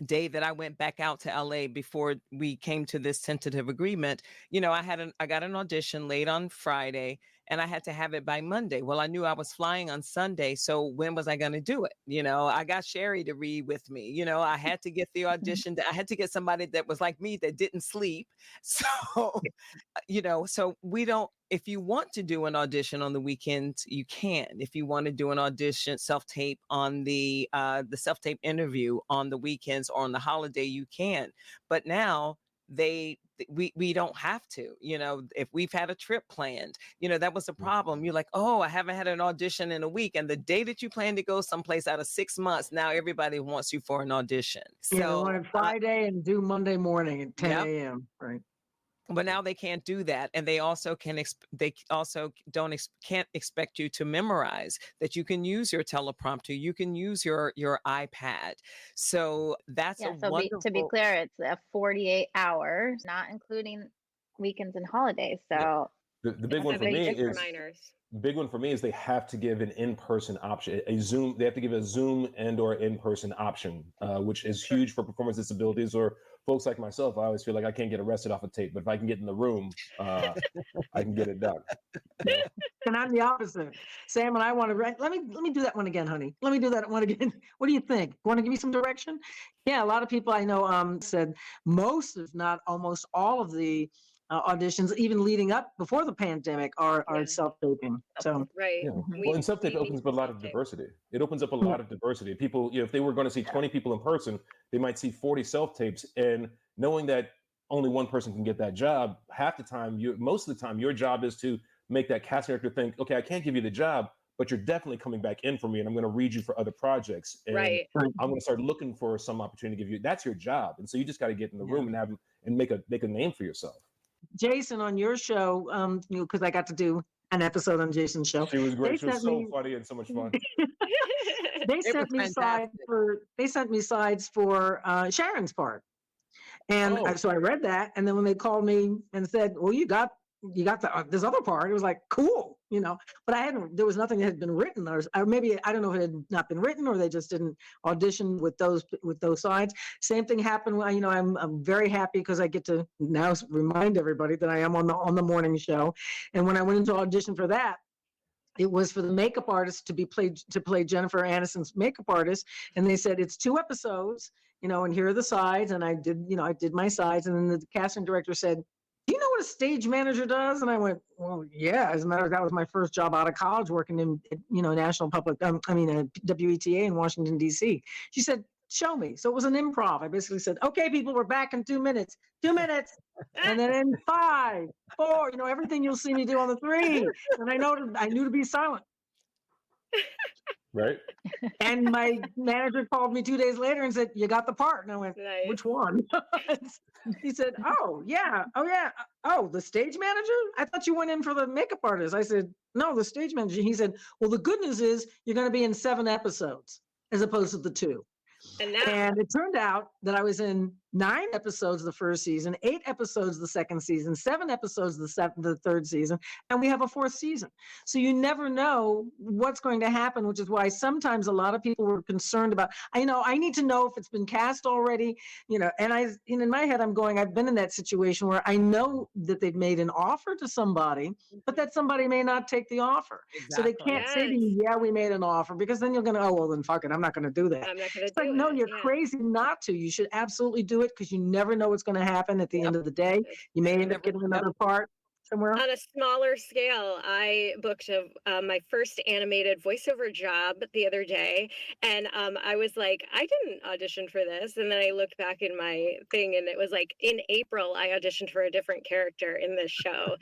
S1: day that I went back out to LA before we came to this tentative agreement, I got an audition late on Friday, and I had to have it by Monday. Well, I knew I was flying on Sunday, so when was I going to do it? I got Shari to read with me. I had to get the audition. I had to get somebody that was like me, that didn't sleep. So, so we don't, if you want to do an audition on the weekend, you can. If you want to do an audition self-tape on the self-tape interview on the weekends or on the holiday, you can. But now we don't have to. If we've had a trip planned, that was a problem. You're like, oh, I haven't had an audition in a week, and the day that you plan to go someplace out of 6 months, now everybody wants you for an audition.
S3: So they wanted Friday and do Monday morning at 10 a.m. Right.
S1: But now they can't do that, and they also can't expect you to memorize. That you can use your teleprompter, you can use your iPad. So that's wonderful.
S5: To be clear, it's 48 hours, not including weekends and holidays. So
S4: the big one for me is big one for me is they have to give an in-person option, a Zoom. They have to give a Zoom and/or in-person option, which is huge for performance disabilities or folks like myself. I always feel like I can't get arrested off a tape, but if I can get in the room, I can get it done.
S3: And I'm the opposite. Sam and I want to write. Let me do that one again, honey. Let me do that one again. What do you think? Want to give me some direction? Yeah, a lot of people I know said most, if not almost all of the auditions, even leading up before the pandemic, are self-taping. So
S2: right.
S4: Yeah. Well, and self-tape opens up a lot of diversity. It opens up a lot of diversity. People, if they were going to see 20 people in person, they might see 40 self-tapes, and knowing that only one person can get that job, most of the time, your job is to make that casting director think, okay, I can't give you the job, but you're definitely coming back in for me, and I'm going to read you for other projects. And I'm going to start looking for some opportunity to give you. That's your job, and so you just got to get in the room and make a name for yourself.
S3: Jason, on your show, because I got to do an episode on Jason's show.
S4: She was great. She was so funny and so much fun.
S3: They sent me sides for Sharon's part, and so I read that, and then when they called me and said, "Well, you got this other part," it was like, cool, But there was nothing that had been written, or maybe I don't know if it had not been written, or they just didn't audition with those sides. Same thing happened. I'm very happy because I get to now remind everybody that I am on the morning show, and when I went into audition for that, it was for the makeup artist to play Jennifer Aniston's makeup artist, and they said it's 2 episodes, and here are the sides, and I did my sides, and then the casting director said, "Do you know what a stage manager does?" And I went, "Well, yeah. As a matter of fact, that was my first job out of college, working in National Public, WETA in Washington D.C." She said, "Show me." So it was an improv. I basically said, "Okay, people, we're back in 2 minutes. 2 minutes." And then in 5, 4, everything you'll see me do on the 3. And I knew to be silent.
S4: Right.
S3: And my manager called me 2 days later and said, "You got the part." And I went,
S2: Nice.
S3: "Which one?" He said, "Oh, yeah. Oh, the stage manager? I thought you went in for the makeup artist." I said, "No, the stage manager." He said, "Well, the good news is you're going to be in 7 episodes as opposed to the 2. And it turned out that I was in 9 episodes the first season, 8 episodes the second season, 7 episodes the third season, and we have a 4th season. So you never know what's going to happen, which is why sometimes a lot of people were concerned about, I need to know if it's been cast already, and in my head, I've been in that situation where I know that they've made an offer to somebody, but that somebody may not take the offer. Exactly. So they can't say to you, "Yeah, we made an offer," because then you're going to, "Oh, well, then fuck it. I'm not going to do that."
S2: I'm not going to
S3: do it. No, you're crazy not to. You should absolutely do it, because you never know what's going to happen at the end of the day. You may end up getting another part somewhere.
S2: On a smaller scale, I booked my first animated voiceover job the other day, and I was like, I didn't audition for this, and then I looked back in my thing, and it was like in April I auditioned for a different character in this show,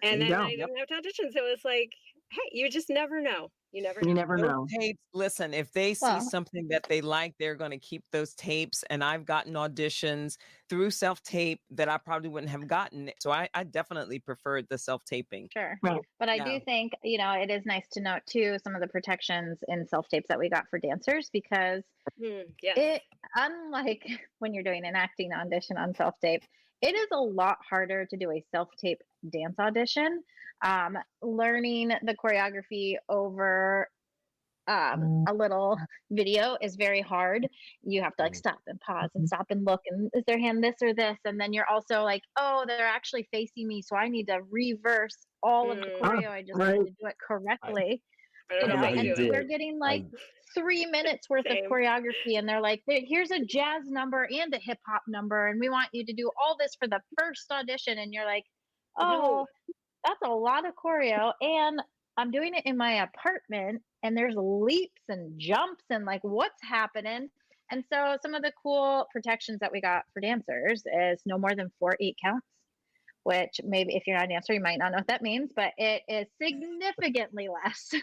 S2: and then I didn't have to audition, so it was like, hey, you just never know. You never
S3: You
S2: know.
S3: never
S1: Those
S3: know.
S1: tapes, listen, if they see
S5: Well,
S1: something that they like, they're going to keep those tapes. And I've gotten auditions through self-tape that I probably wouldn't have gotten. So I definitely preferred the self-taping.
S5: sure.
S3: Right.
S5: But I
S1: Yeah.
S5: do think, it is nice to note too some of the protections in self tapes that we got for dancers, because
S2: Yes.
S5: it, unlike when you're doing an acting audition on self tape, it is a lot harder to do a self tape dance audition. Learning the choreography over a little video is very hard. You have to like stop and pause and stop and look, and is their hand this or this, and then you're also like, oh, they're actually facing me, so I need to reverse all of the choreo. I just
S3: Right.
S5: need to do it correctly.
S2: I don't know how
S5: And
S2: you do
S5: we're
S2: it.
S5: getting like 3 minutes worth of
S2: Same.
S5: choreography, and they're like, here's a jazz number and a hip hop number, and we want you to do all this for the first audition. And you're like, oh, that's a lot of choreo, and I'm doing it in my apartment, and there's leaps and jumps and like what's happening. And so some of the cool protections that we got for dancers is no more than 4/8 counts, which maybe if you're not a dancer, you might not know what that means, but it is significantly less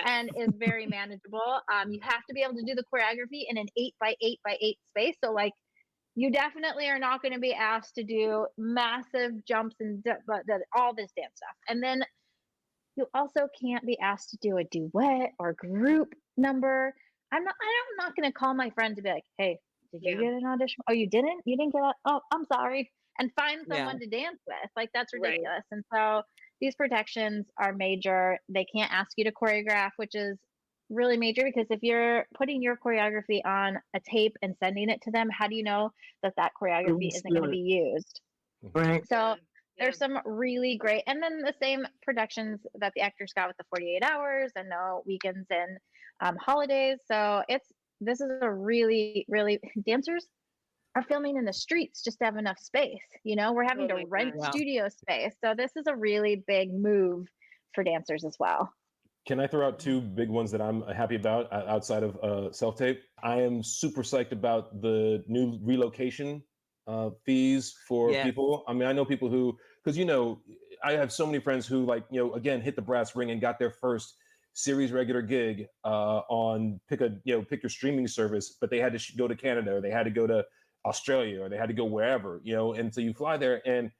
S5: and is very manageable. You have to be able to do the choreography in an 8x8x8 space. So like, you definitely are not going to be asked to do massive jumps and all this dance stuff. And then you also can't be asked to do a duet or group number. I'm not going to call my friends and be like, hey, did you get an audition? Oh, you didn't get it? Oh, I'm sorry. And find someone to dance with. Like, that's ridiculous. And so these protections are major. They can't ask you to choreograph, which is really major, because if you're putting your choreography on a tape and sending it to them, how do you know that choreography isn't going to be used?
S3: Right.
S5: So there's some really great, and then the same protections that the actors got with the 48 hours and no weekends and holidays. So this is a really, really, dancers are filming in the streets just to have enough space. We're having to rent studio space. So this is a really big move for dancers as well.
S4: Can I throw out two big ones that I'm happy about outside of self-tape? I am super psyched about the new relocation fees for people. I mean, I know people who, because I have so many friends who again hit the brass ring and got their first series regular gig on pick your streaming service, but they had to go to Canada, or they had to go to Australia, or they had to go wherever, and so you fly there, and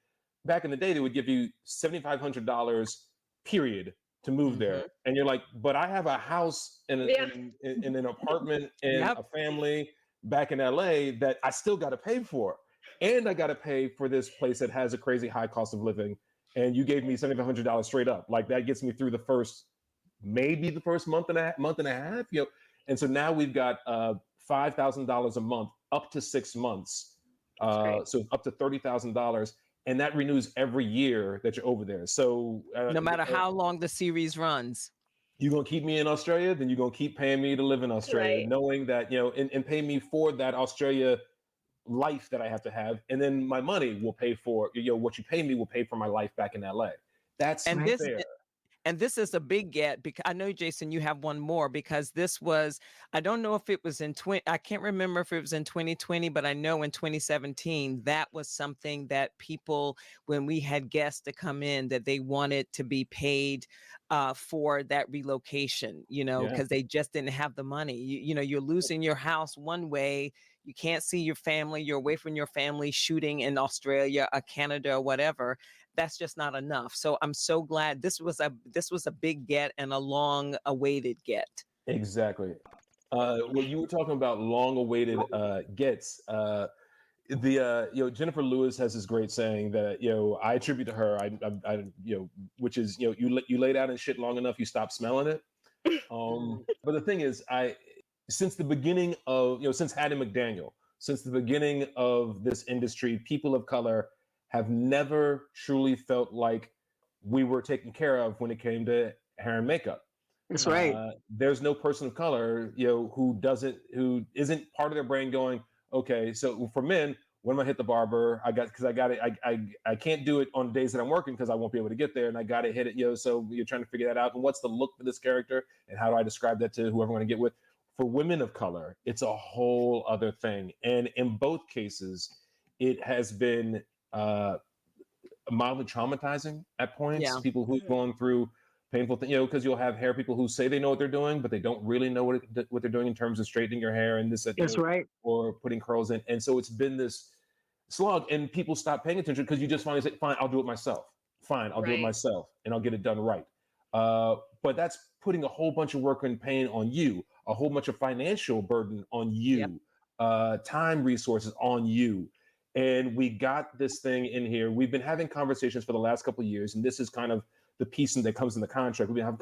S4: back in the day they would give you $7,500 period to move there, and you're like, but I have a house in an apartment and a family back in LA that I still got to pay for, and I got to pay for this place that has a crazy high cost of living, and you gave me $7,500 straight up. Like, that gets me through the first month and a half, and so now we've got $5,000 a month up to 6 months, so up to $30,000. And that renews every year that you're over there. So
S1: no matter how long the series runs,
S4: you're going to keep me in Australia, then you're going to keep paying me to live in Australia, knowing that, and pay me for that Australia life that I have to have. And then my money will pay for, what you pay me will pay for my life back in LA. That's fair.
S1: And this is a big get, because I know, Jason, you have one more, because this was, I don't know if it was I can't remember if it was in 2020, but I know in 2017, that was something that people, when we had guests to come in, that they wanted to be paid for that relocation, because they just didn't have the money. You're losing your house one way. You can't see your family. You're away from your family shooting in Australia or Canada or whatever. That's just not enough. So I'm so glad this was a big get and a long awaited get.
S4: Exactly. Well, you were talking about long awaited gets. Jennifer Lewis has this great saying that I attribute to her. Which is you lay down in shit long enough, you stop smelling it. But the thing is, since the beginning of since Hattie McDaniel, since the beginning of this industry, people of color have never truly felt like we were taken care of when it came to hair and makeup.
S3: That's right.
S4: There's no person of color, who isn't part of their brain going, okay, so for men, when am I hit the barber? I can't do it on days that I'm working because I won't be able to get there, and I got to hit it, so you're trying to figure that out. And what's the look for this character, and how do I describe that to whoever I'm going to get with? For women of color, it's a whole other thing. And in both cases, it has been mildly traumatizing at points. People who've gone through painful thing, because you'll have hair people who say they know what they're doing, but they don't really know what they're doing in terms of straightening your hair and this,
S3: That's right.
S4: or putting curls in. And so it's been this slog, and people stop paying attention because you just finally say, fine, I'll do it myself. Fine, I'll do it myself, and I'll get it done right. But that's putting a whole bunch of work and pain on you, a whole bunch of financial burden on you, time, resources on you. And we got this thing in here. We've been having conversations for the last couple of years, and this is kind of the piece that comes in the contract. We've been having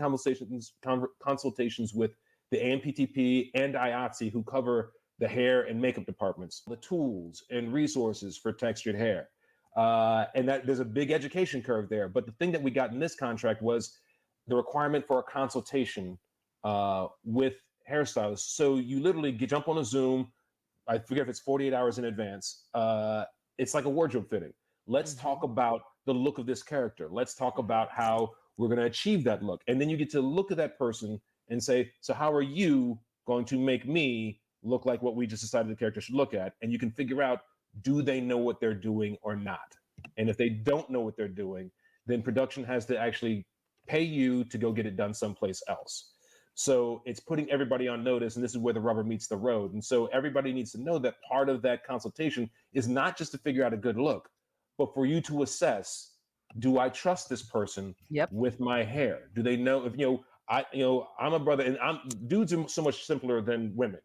S4: consultations with the AMPTP and IATSE, who cover the hair and makeup departments, the tools and resources for textured hair. And that there's a big education curve there. But the thing that we got in this contract was the requirement for a consultation with hairstylists. So you literally jump on a Zoom. I forget if it's 48 hours in advance. It's like a wardrobe fitting. Let's talk about the look of this character. Let's talk about how we're going to achieve that look. And then you get to look at that person and say, so how are you going to make me look like what we just decided the character should look at? And you can figure out, do they know what they're doing or not? And if they don't know what they're doing, then production has to actually pay you to go get it done someplace else. So it's putting everybody on notice, and this is where the rubber meets the road. And so everybody needs to know that part of that consultation is not just to figure out a good look, but for you to assess, do I trust this person with my hair? Do they know if, I'm a brother, and dudes are so much simpler than women.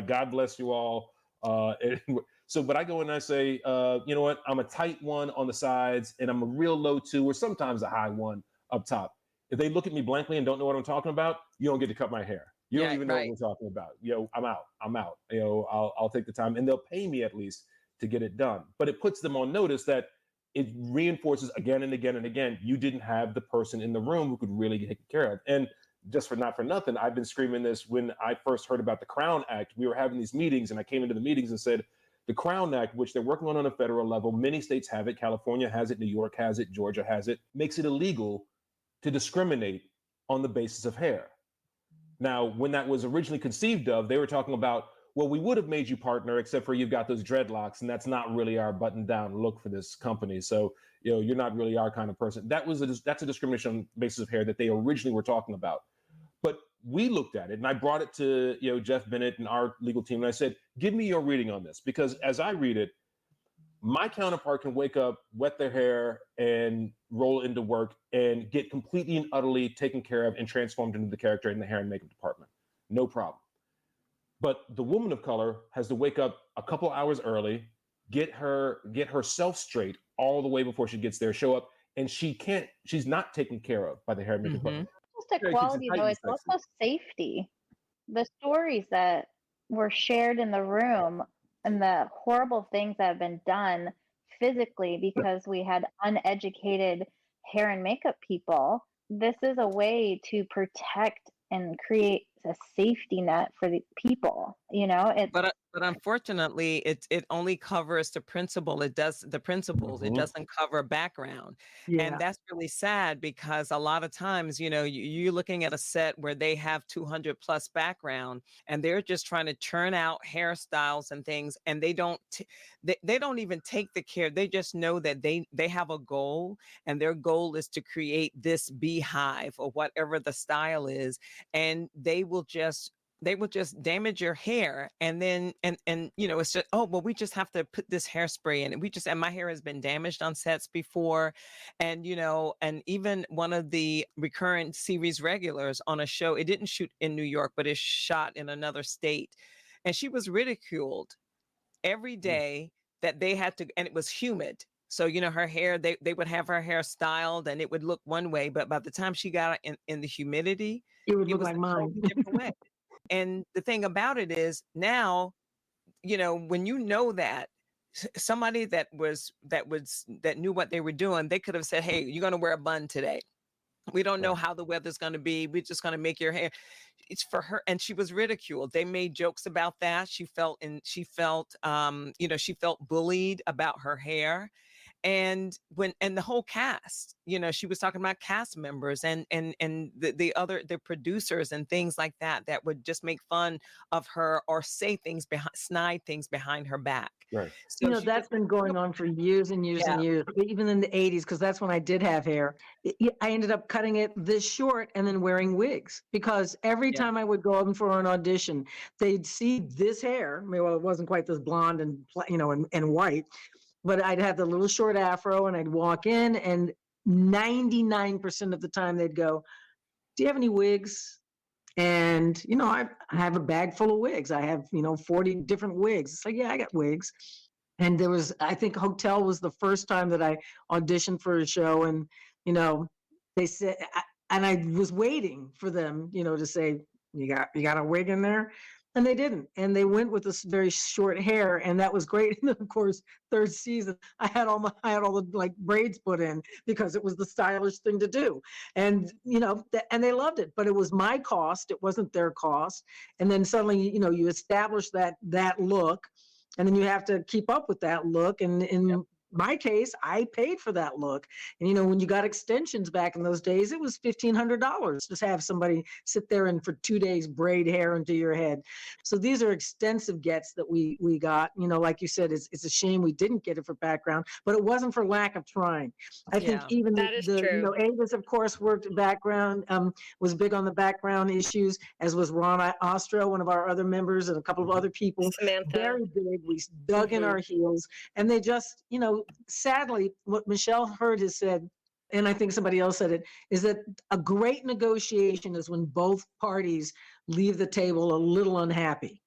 S4: God bless you all. But I go in and I say, you know what? I'm a tight one on the sides, and I'm a real low 2, or sometimes a high 1 up top. If they look at me blankly and don't know what I'm talking about, you don't get to cut my hair. You don't even know what we're talking about. I'm out. I'll take the time, and they'll pay me at least to get it done. But it puts them on notice that it reinforces again and again and again, you didn't have the person in the room who could really get taken care of. And just not for nothing, I've been screaming this when I first heard about the Crown Act. We were having these meetings, and I came into the meetings and said, the Crown Act, which they're working on a federal level, many states have it. California has it, New York has it, Georgia has it, makes it illegal to discriminate on the basis of hair. Now, when that was originally conceived of, they were talking about, well, we would have made you partner, except for you've got those dreadlocks, and that's not really our button-down look for this company. So, you're not really our kind of person. That's a discrimination on the basis of hair that they originally were talking about. But we looked at it, and I brought it to Jeff Bennett and our legal team, and I said, give me your reading on this, because as I read it, my counterpart can wake up, wet their hair, and roll into work and get completely and utterly taken care of and transformed into the character in the hair and makeup department. No problem. But the woman of color has to wake up a couple hours early, get herself straight all the way before she gets there, show up, and she's not taken care of by the hair and makeup department.
S5: Just equality, though, it's also safety. The stories that were shared in the room and the horrible things that have been done physically because we had uneducated hair and makeup people, this is a way to protect and create a safety net for the people.
S1: But unfortunately, it only covers the principal. It does the principles. It doesn't cover background, and that's really sad because a lot of times, you're looking at a set where they have 200 plus background, and they're just trying to churn out hairstyles and things, and they don't even take the care. They just know that they have a goal, and their goal is to create this beehive or whatever the style is, and they will just damage your hair. And then, and it's just, oh, well, we just have to put this hairspray in. And my hair has been damaged on sets before. And, and even one of the recurrent series regulars on a show, it didn't shoot in New York, but it shot in another state. And she was ridiculed every day that they had to, and it was humid. So, her hair, they would have her hair styled and it would look one way, but by the time she got in the humidity,
S3: it would look
S1: was
S3: like
S1: a
S3: mine.
S1: totally different way. And the thing about it is now, when that somebody that knew what they were doing, they could have said, hey, you're going to wear a bun today. We don't know how the weather's going to be. We're just going to make your hair. It's for her. And she was ridiculed. They made jokes about that. She felt bullied about her hair. And the whole cast, she was talking about cast members and the producers and things like that would just make fun of her or say things snide things behind her back.
S4: Right.
S1: So
S3: that's been going on for years and years and years, even in the 80s, because that's when I did have hair. I ended up cutting it this short and then wearing wigs, because every time I would go in for an audition, they'd see this hair. Well, it wasn't quite this blonde and, and white, but I'd have the little short afro and I'd walk in, and 99% of the time they'd go, "Do you have any wigs?" And, I have a bag full of wigs. I have, 40 different wigs. It's like, yeah, I got wigs. And there was, I think Hotel was the first time that I auditioned for a show. And, they said, and I was waiting for them, to say, you got a wig in there? And they didn't. And they went with this very short hair. And that was great. And then, of course, third season, I had all the braids put in, because it was the stylish thing to do. And, and they loved it, but it was my cost. It wasn't their cost. And then suddenly, you establish that look, and then you have to keep up with that look. And in my case, I paid for that look. And, when you got extensions back in those days, it was $1,500 to have somebody sit there and for 2 days braid hair into your head. So these are extensive gets that we got. Like you said, it's a shame we didn't get it for background, but it wasn't for lack of trying. I think even Avis, of course, worked in background, was big on the background issues, as was Ron Ostro, one of our other members, and a couple of other people.
S2: Samantha.
S3: Very big. We dug in our heels, and they just, sadly, what Michelle Hurd has said, and I think somebody else said it, is that a great negotiation is when both parties leave the table a little unhappy.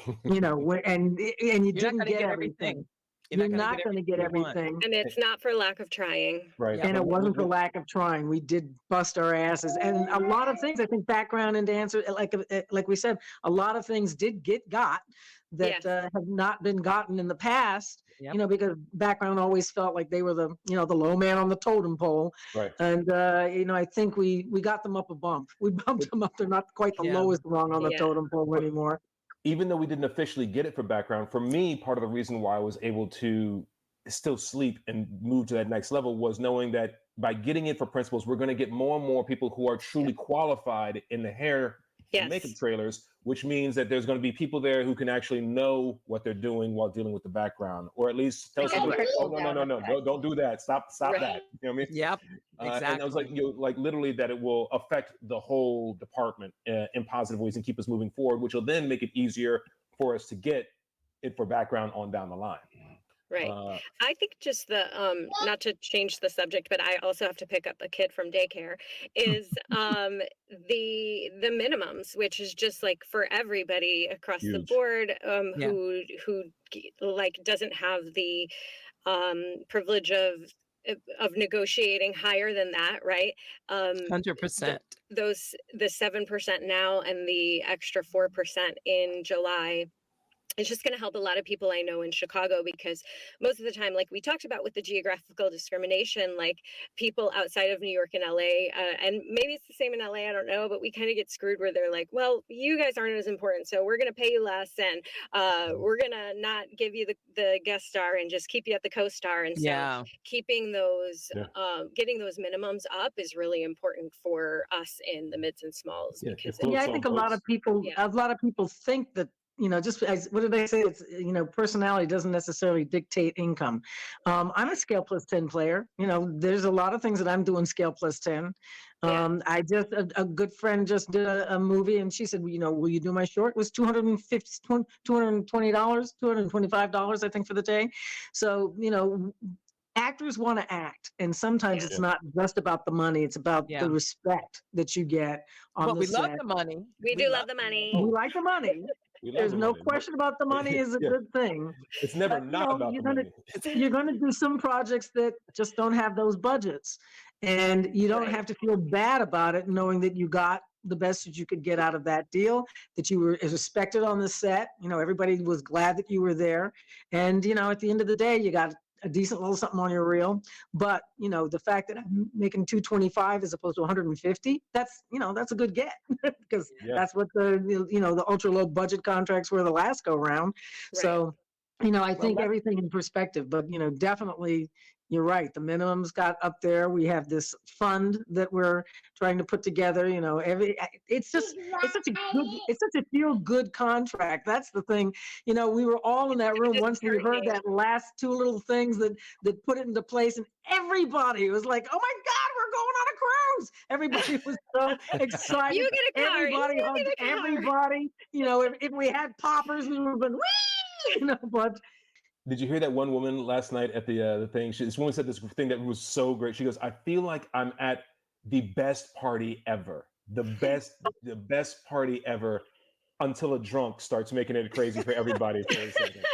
S3: And you didn't get everything. You're not going to get everything.
S2: And it's not for lack of trying.
S4: Right.
S3: And it wasn't for lack of trying. We did bust our asses. And a lot of things, I think, background and answer, like we said, a lot of things did get got that have not been gotten in the past, because background always felt like they were the low man on the totem pole.
S4: Right.
S3: And, I think we got them up a bump. We bumped them up. They're not quite the lowest rung on the totem pole anymore.
S4: Even though we didn't officially get it for background, for me, part of the reason why I was able to still sleep and move to that next level was knowing that by getting it for principals, we're going to get more and more people who are truly qualified in the hair and makeup trailers, which means that there's going to be people there who can actually know what they're doing while dealing with the background, or at least tell somebody, "Oh, no, don't do that. Stop that." You know what I mean? Yep. Exactly. And I was like literally that it will affect the whole department in positive ways and keep us moving forward, which will then make it easier for us to get it for background on down the line.
S2: Right. I think just the, not to change the subject, but I also have to pick up a kid from daycare, is the minimums, which is just like for everybody across the board, who like doesn't have the privilege of negotiating higher than that, right?
S1: 100%.
S2: The 7% now and the extra 4% in July. It's just going to help a lot of people I know in Chicago, because most of the time, like we talked about with the geographical discrimination, like people outside of New York and LA, and maybe it's the same in LA, I don't know, but we kind of get screwed where they're like, well, you guys aren't as important, so we're going to pay you less, and we're going to not give you the guest star and just keep you at the co-star. And so keeping those, getting those minimums up is really important for us in the mids and smalls. Because
S3: I think a lot of people think that, just as, what did they say? It's, personality doesn't necessarily dictate income. I'm a scale plus 10 player. There's a lot of things that I'm doing scale plus 10. I just, a good friend just did a movie, and she said, will you do my short? It was $220, $225, I think, for the day. So, actors want to act, and sometimes it's not just about the money. It's about the respect that you get on the set.
S1: But we love the money.
S2: We do love the money.
S3: We like the money. There's no question about the money is a good thing.
S4: It's never about the money.
S3: You're going to do some projects that just don't have those budgets, and you don't have to feel bad about it, knowing that you got the best that you could get out of that deal, that you were respected on the set. Everybody was glad that you were there, and at the end of the day, you got a decent little something on your reel. But the fact that I'm making $225 as opposed to $150, that's a good get, because that's what the ultra low budget contracts were the last go round. So I think everything in perspective, but definitely you're right. The minimums got up there. We have this fund that we're trying to put together. It's such a feel good contract. That's the thing. We were all in that room once we heard that last two little things that put it into place, and everybody was like, "Oh my God, we're going on a cruise!" Everybody was so excited.
S2: You get a car.
S3: Everybody hugged everybody. If we had poppers, we would have been wee. But.
S4: Did you hear that one woman last night at the thing? This woman said this thing that was so great. She goes, "I feel like I'm at the best party ever. The best party ever until a drunk starts making it crazy for everybody for a second."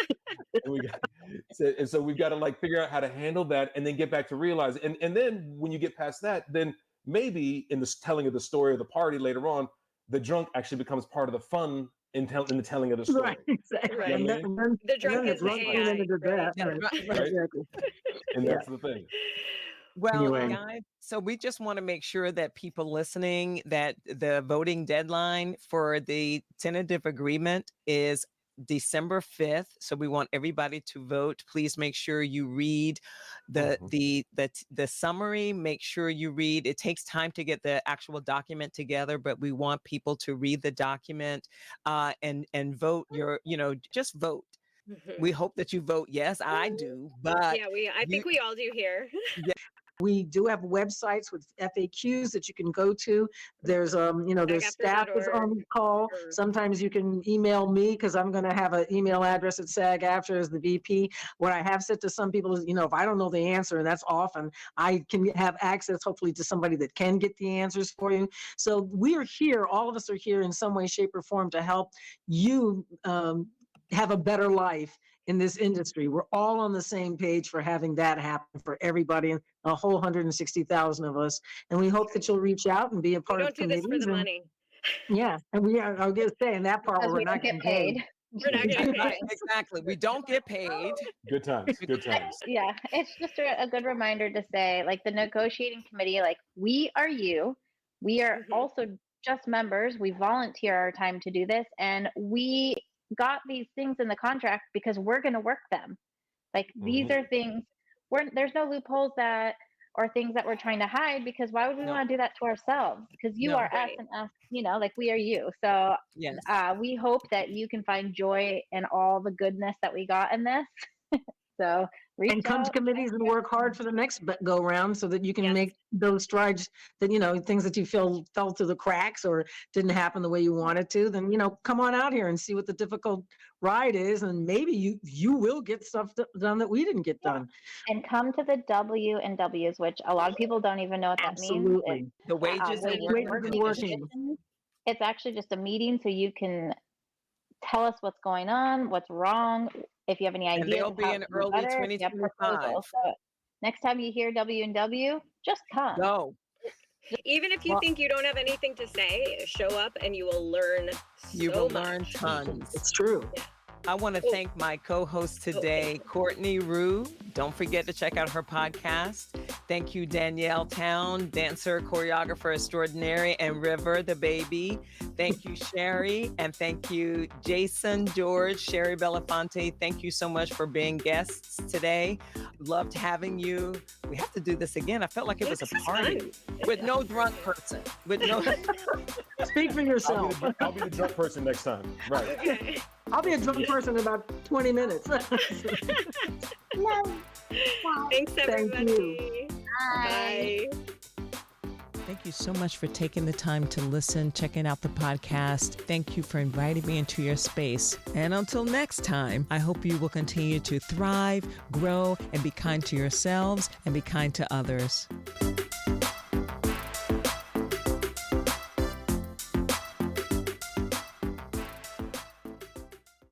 S4: And so we've got to figure out how to handle that and then get back to realize. And then when you get past that, then maybe in the telling of the story of the party later on, the drunk actually becomes part of the fun in the telling of the story.
S3: Right, exactly.
S2: Right.
S3: And then
S2: The drunk is the AI.
S3: Right. Exactly.
S4: And that's the thing.
S1: Well,
S3: Anyway.
S1: guys, so we just want to make sure that people listening, that the voting deadline for the tentative agreement is December 5th. So we want everybody to vote. Please make sure you read the summary. Make sure you read. It takes time to get the actual document together, but we want people to read the document and vote just vote.
S2: Mhm.
S1: We hope that you vote yes. I do, but
S2: Yeah, I think we all do here.
S3: We do have websites with FAQs that you can go to. There's there's staff is on call. Sometimes you can email me because I'm going to have an email address at SAG-AFTRA as the VP. What I have said to some people is, if I don't know the answer, and that's often, I can have access hopefully to somebody that can get the answers for you. So we are here. All of us are here in some way, shape, or form to help you have a better life in this industry. We're all on the same page for having that happen for everybody, a whole 160,000 of us. And we hope that you'll reach out and be a part of committees.
S2: We don't do this for the money.
S3: Yeah, and we are. I was going to say in that part where we're not getting paid.
S2: We're not getting paid.
S1: Exactly. We don't get paid.
S4: Good times. Good times.
S5: Yeah, it's just a good reminder to say, the negotiating committee, we are you. We are also just members. We volunteer our time to do this, and we got these things in the contract because we're going to work them. These are things there's no loopholes or things that we're trying to hide, because why would we want to do that to ourselves? Because you are us and us, we are you. So
S1: yes.
S5: We hope that you can find joy in all the goodness that we got in this. So
S3: and come to committees and work hard for the next go round so that you can make those strides that, things that you fell through the cracks or didn't happen the way you wanted to, then, come on out here and see what the difficult ride is. And maybe you will get stuff done that we didn't get done.
S5: And come to the W&Ws, which a lot of people don't even know what that means.
S3: It's,
S1: the wages and working.
S5: It's actually just a meeting so you can tell us what's going on, what's wrong. If you have any ideas,
S1: and they'll be in early 2025.
S5: So next time you hear W&W, just come.
S1: Go.
S2: Even if you think you don't have anything to say, show up and you will learn
S1: learn tons.
S3: It's true.
S2: Yeah.
S1: I want to thank my co-host today, Courtney Rioux. Don't forget to check out her podcast. Thank you, Danielle Towne, dancer, choreographer extraordinary, and River, the baby. Thank you, Shari. And thank you, Jason, George, Shari Belafonte. Thank you so much for being guests today. Loved having you. We have to do this again. I felt like it was a party with no drunk person.
S3: Speak for yourself.
S4: I'll be the drunk person next time. Right.
S2: Okay.
S3: I'll be a drunk person in about 20 minutes.
S5: No.
S2: Thanks, everybody.
S3: Thank you.
S2: Bye.
S1: Thank you so much for taking the time to listen, checking out the podcast. Thank you for inviting me into your space. And until next time, I hope you will continue to thrive, grow, and be kind to yourselves and be kind to others.